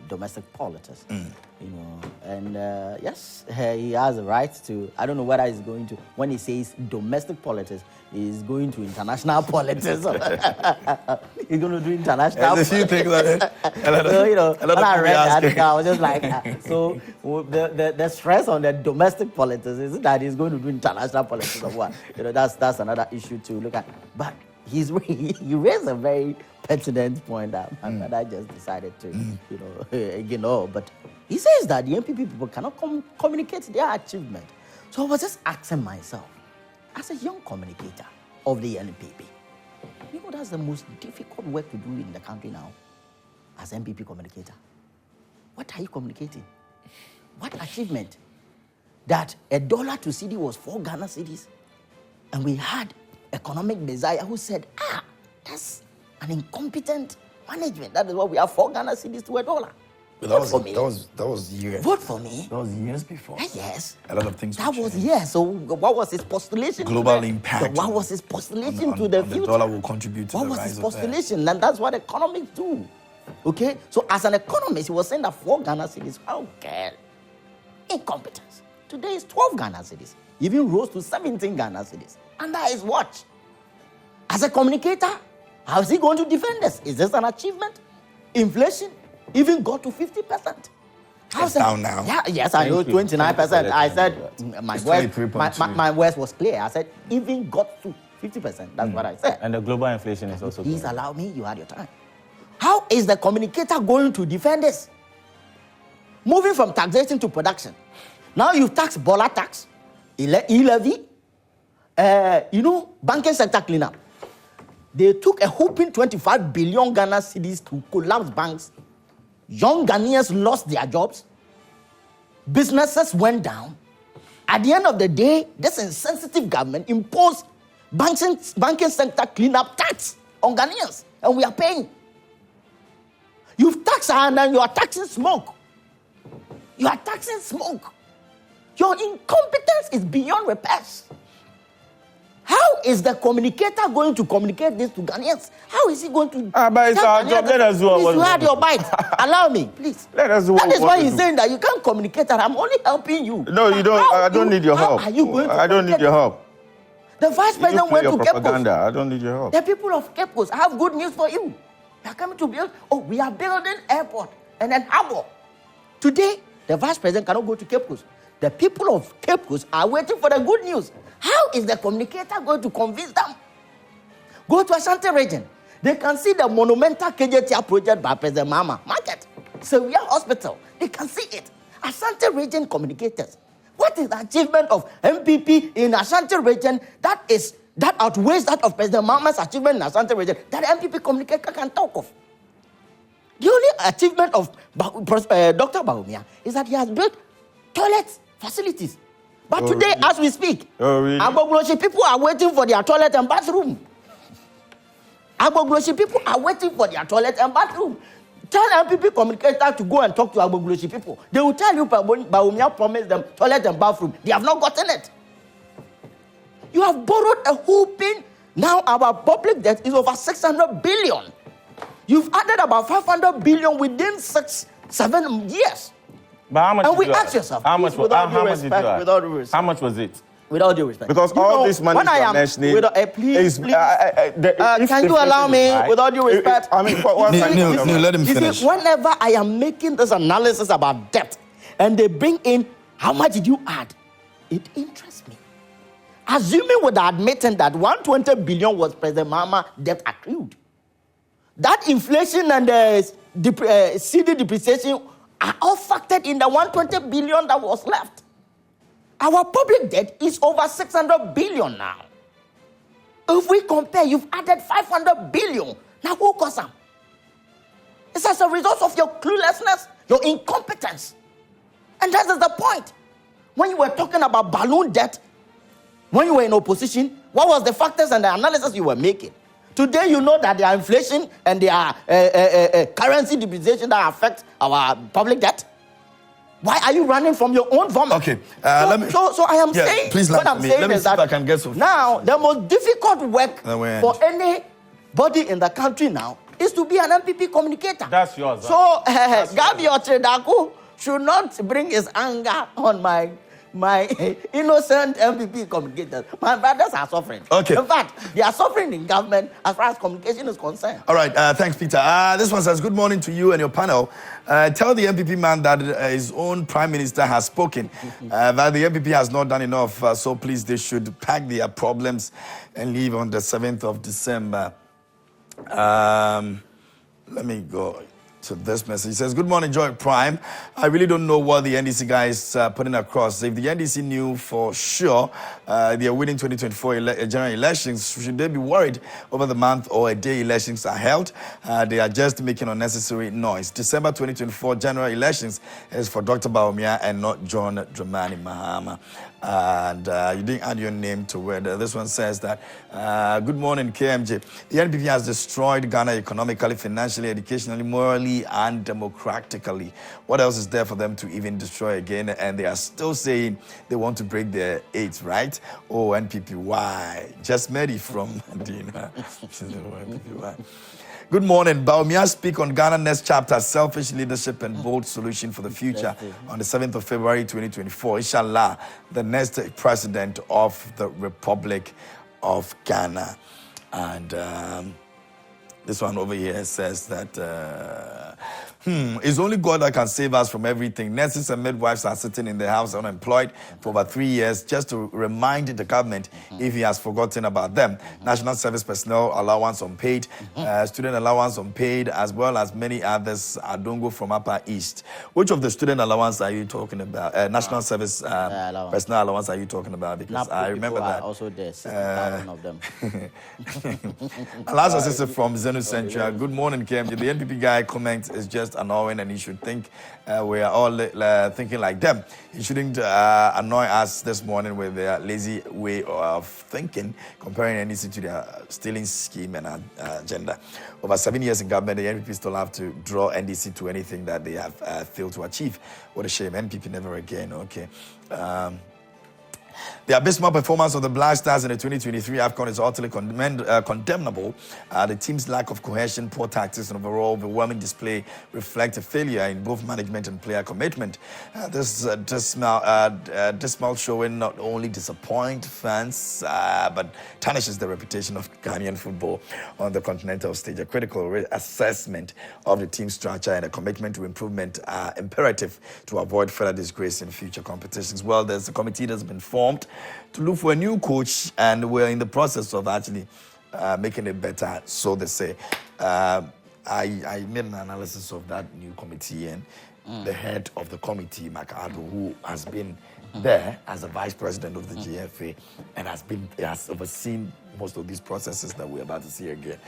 domestic politics. And yes, he has a right to. I don't know whether he's going to, when he says domestic politics, he's going to international politics. He's going to do international There's a few things that when I read that, I was just like, so the stress on the domestic politics is that he's going to do international politics or what? That's another issue to look at. But he raised a very pertinent point that I just decided to ignore. But he says that the NPP people cannot communicate their achievement. So I was just asking myself, as a young communicator of the NPP, that's the most difficult work to do in the country now, as NPP communicator. What are you communicating? What achievement? That $1 to CD was 4 Ghana cedis, and we had economic messiah who said, that's an incompetent management. That is why we have 4 Ghana cedis to $1. But that was years. Vote for me. That was years before. Yes. A lot of things. That was yes. So what was his postulation? Global impact. What was his postulation to the future? The dollar will contribute to what the was rise his of postulation? And that's what economists do. Okay. So as an economist, he was saying that 4 Ghana cedis. Okay. Incompetence. Today is 12 Ghana cedis. Even rose to 17 Ghana cedis under his watch. As a communicator, how is he going to defend this? Is this an achievement? Inflation even got to 50%. It's down now. Yeah, yes, I know 29%. I said my words was clear. I said even got to 50%. That's what I said. And the global inflation is also. Please allow me. You had your time. How is the communicator going to defend this? Moving from taxation to production. Now you've taxed Bola tax, e-levy, banking sector cleanup. They took a whooping 25 billion Ghana cedis to collapse banks. Young Ghanaians lost their jobs. Businesses went down. At the end of the day, this insensitive government imposed banking sector cleanup tax on Ghanaians, and we are paying. You've taxed and then you are taxing smoke. You are taxing smoke. Your incompetence is beyond repairs. How is the communicator going to communicate this to Ghanaians? How is he going to? But it's our job. Let us do what you had your bite. Allow me, please. Let us do what That is why he's saying that you can't communicate and I'm only helping you. No, you don't. I don't need your help. How are you going to I don't need your help. The vice president went to propaganda. Cape Coast. I don't need your help. The people of Cape Coast, I have good news for you. They are coming to build. We are building airport and then harbor. Today, the vice president cannot go to Cape Coast. The people of Cape Coast are waiting for the good news. How is the communicator going to convince them? Go to Ashanti region. They can see the monumental KJTR project by President Mama. Market. Severe Hospital. They can see it. Ashanti region communicators. What is the achievement of MPP in Ashanti region that outweighs that of President Mama's achievement in Ashanti region that the MPP communicator can talk of? The only achievement of Dr. Bawumia is that he has built toilet facilities. But today, as we speak, Agbogloshi people are waiting for their toilet and bathroom. Agbogloshi people are waiting for their toilet and bathroom. Tell MPP communicator to go and talk to Agbogloshi people. They will tell you Bawumia promised them toilet and bathroom. They have not gotten it. You have borrowed a whooping. Now our public debt is over 600 billion. You've added about 500 billion within 6-7 years. But how much? And we ask yourself, how much was it? How much was it? With all due respect. Because all this money you're mentioning please. Can you allow me, with all due respect? Let him finish. Whenever I am making this analysis about debt, and they bring in, how much did you add? it interests me. Assuming with the admitting that 120 billion was President Mahama debt accrued, that inflation and CD depreciation are all factored in the 120 billion that was left. Our public debt is over 600 billion now. If we compare, you've added 500 billion. Now who caused them? It's as a result of your cluelessness, your incompetence. And that is the point. When you were talking about balloon debt, when you were in opposition, what was the factors and the analysis you were making? Today, you know that there are inflation and there are currency depreciation that affect our public debt. Why are you running from your own vomit? Okay, so I am saying, please what I'm saying let me is see if I that can get some. now the most difficult work for anybody in the country now is to be an MPP communicator. That's yours. So Gabby Otchere-Darko should not bring his anger on my innocent MPP communicators. My brothers are suffering. Okay. In fact, they are suffering in government as far as communication is concerned. All right, thanks, Peter. This one says, good morning to you and your panel. Tell the MPP man that his own prime minister has spoken, that the MPP has not done enough, so please, they should pack their problems and leave on the 7th of December. Let me go to this message. It says, good morning, Joy Prime. I really don't know what the NDC guy is putting across. If the NDC knew for sure they are winning 2024 general elections, should they be worried over the month or a day elections are held? They are just making unnecessary noise. December 2024 general elections is for Dr. Bawumia and not John Dramani Mahama. And you didn't add your name to it. This one says that, good morning, KMJ. The NPP has destroyed Ghana economically, financially, educationally, morally, and democratically. What else is there for them to even destroy again? And they are still saying they want to break their eight, right? Oh, NPP, why? Just Mary from Dina. Good morning. Bawumia speak on Ghana Next Chapter, Selfish Leadership and Bold Solution for the Future on the 7th of February 2024. Inshallah, the next president of the Republic of Ghana. And this one over here says that it's only God that can save us from everything. Nurses and midwives are sitting in the house unemployed for over 3 years, just to remind the government if he has forgotten about them. National service personnel allowance unpaid, student allowance unpaid, as well as many others. Adongo from Upper East. Which of the student allowance are you talking about? National service personnel allowance are you talking about? Because I remember that. Also there, 6,000 of them. Last assistant from Zenu Central. Good morning, KMJ. The NPP guy comment is just annoying, and he should think we are all thinking like them. He shouldn't annoy us this morning with their lazy way of thinking, comparing NDC to their stealing scheme and agenda. Over 7 years in government, the NPP still have to draw NDC to anything that they have failed to achieve. What a shame. NPP never again. Okay. The abysmal performance of the Black Stars in the 2023 AFCON is utterly condemnable. The team's lack of cohesion, poor tactics, and overall overwhelming display reflect a failure in both management and player commitment. This dismal showing not only disappoints fans, but tarnishes the reputation of Ghanaian football on the continental stage. A critical assessment of the team structure and a commitment to improvement are imperative to avoid further disgrace in future competitions. Well, there's a committee that's been formed to look for a new coach, and we're in the process of actually making it better, so they say. I made an analysis of that new committee, and the head of the committee, Makado, who has been there as the vice president of the GFA and has overseen most of these processes that we're about to see again.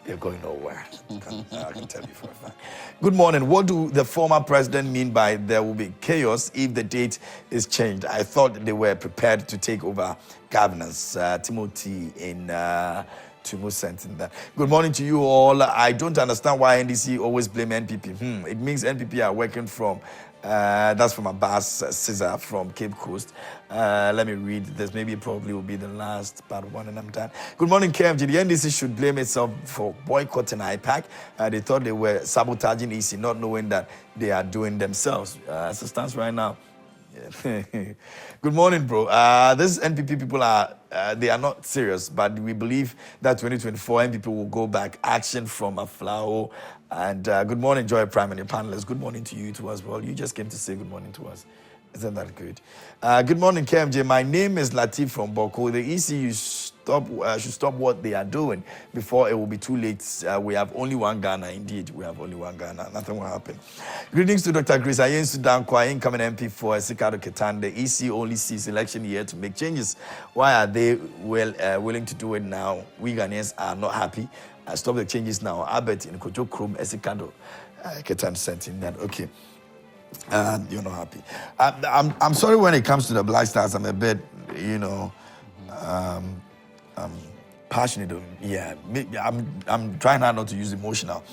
They're going nowhere. I can tell you for a fact. Good morning. What do the former president mean by there will be chaos if the date is changed? I thought they were prepared to take over governance. Timothy in Tumu sent in that. Good morning to you all. I don't understand why NDC always blame NPP. It means NPP are working from that's from Abbas Caesar from Cape Coast. Let me read this. Maybe it probably will be the last part of one, and I'm done. Good morning, KMG. The NDC should blame itself for boycotting IPAC. They thought they were sabotaging EC, not knowing that they are doing themselves. As it stands right now. Good morning, bro. This NPP people they are not serious, but we believe that 2024 NPP will go back. Action from Aflao. And good morning, Joy Prime and your panelists. Good morning to you too as well. You just came to say good morning to us. Isn't that good? Good morning, KMJ. My name is Latif from Boko. The ECU should stop what they are doing before it will be too late. We have only one Ghana. Indeed, we have only one Ghana. Nothing will happen. Greetings to Dr. Chris Ayensu-Dankwa, incoming MP for Sikado Ketan. The EC only sees election year to make changes. Why are they willing to do it now? We Ghanaians are not happy. Stop the changes now. Albert in Kojo Krum, Sikado Ketan sent in that. Okay. You're not happy. I'm sorry when it comes to the Black Stars. I'm a bit, passionate. Yeah, I'm trying hard not to use emotional.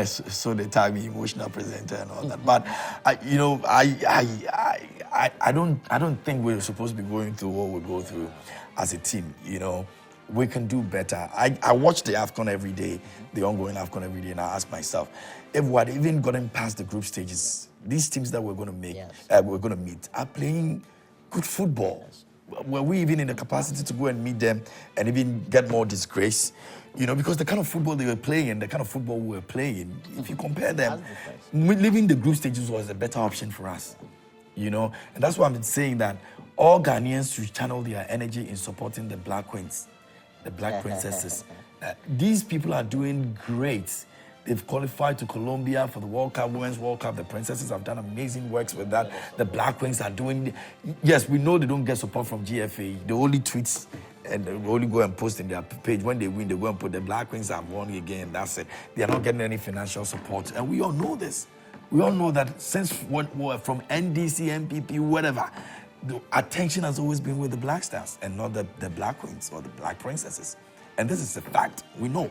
So they tag me emotional presenter and all that. But I don't think we're supposed to be going through what we go through as a team. We can do better. I watch the AFCON every day, the ongoing AFCON every day, and I ask myself, if we had even gotten past the group stages, these teams that we're going to make, we're going to meet, are playing good football. Yes. Were we even in the capacity to go and meet them and even get more disgrace? Because the kind of football they were playing and the kind of football we were playing, if you compare them, leaving the group stages was a better option for us. And that's why I'm saying that all Ghanaians should channel their energy in supporting the Black Queens, the Black Princesses. These people are doing great. They've qualified to Colombia for the World Cup, Women's World Cup. The Princesses have done amazing works with that. The Black Queens are doing... Yes, we know they don't get support from GFA. They only tweet and they only go and post in their page. When they win, they go and put the Black Queens have won again. That's it. They are not getting any financial support. And we all know this. We all know that since from NDC, MPP, whatever, the attention has always been with the Black Stars and not the Black Queens or the Black Princesses. And this is a fact. We know.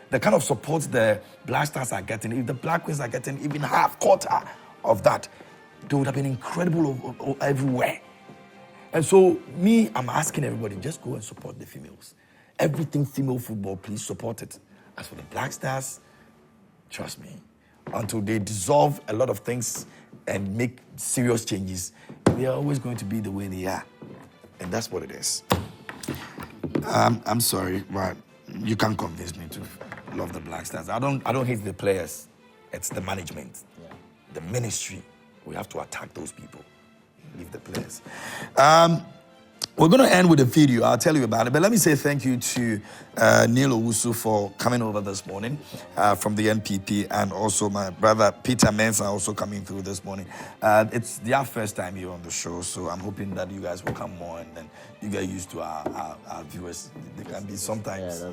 The kind of support the Black Stars are getting, if the Black Queens are getting even quarter of that, they would have been incredible everywhere. And so I'm asking everybody, just go and support the females. Everything female football, please support it. As for the Black Stars, trust me, until they dissolve a lot of things and make serious changes, they are always going to be the way they are. And that's what it is. I'm sorry, but you can't convince me to love the Black Stars. I don't hate the players. It's the management, the ministry. We have to attack those people. Leave the players. We're going to end with a video. I'll tell you about it. But let me say thank you to Neil Owusu for coming over this morning from the NPP, and also my brother Peter Mensah also coming through this morning. It's their first time here on the show, so I'm hoping that you guys will come more and then you get used to our viewers. They can be sometimes,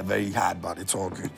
very hard, but it's all good.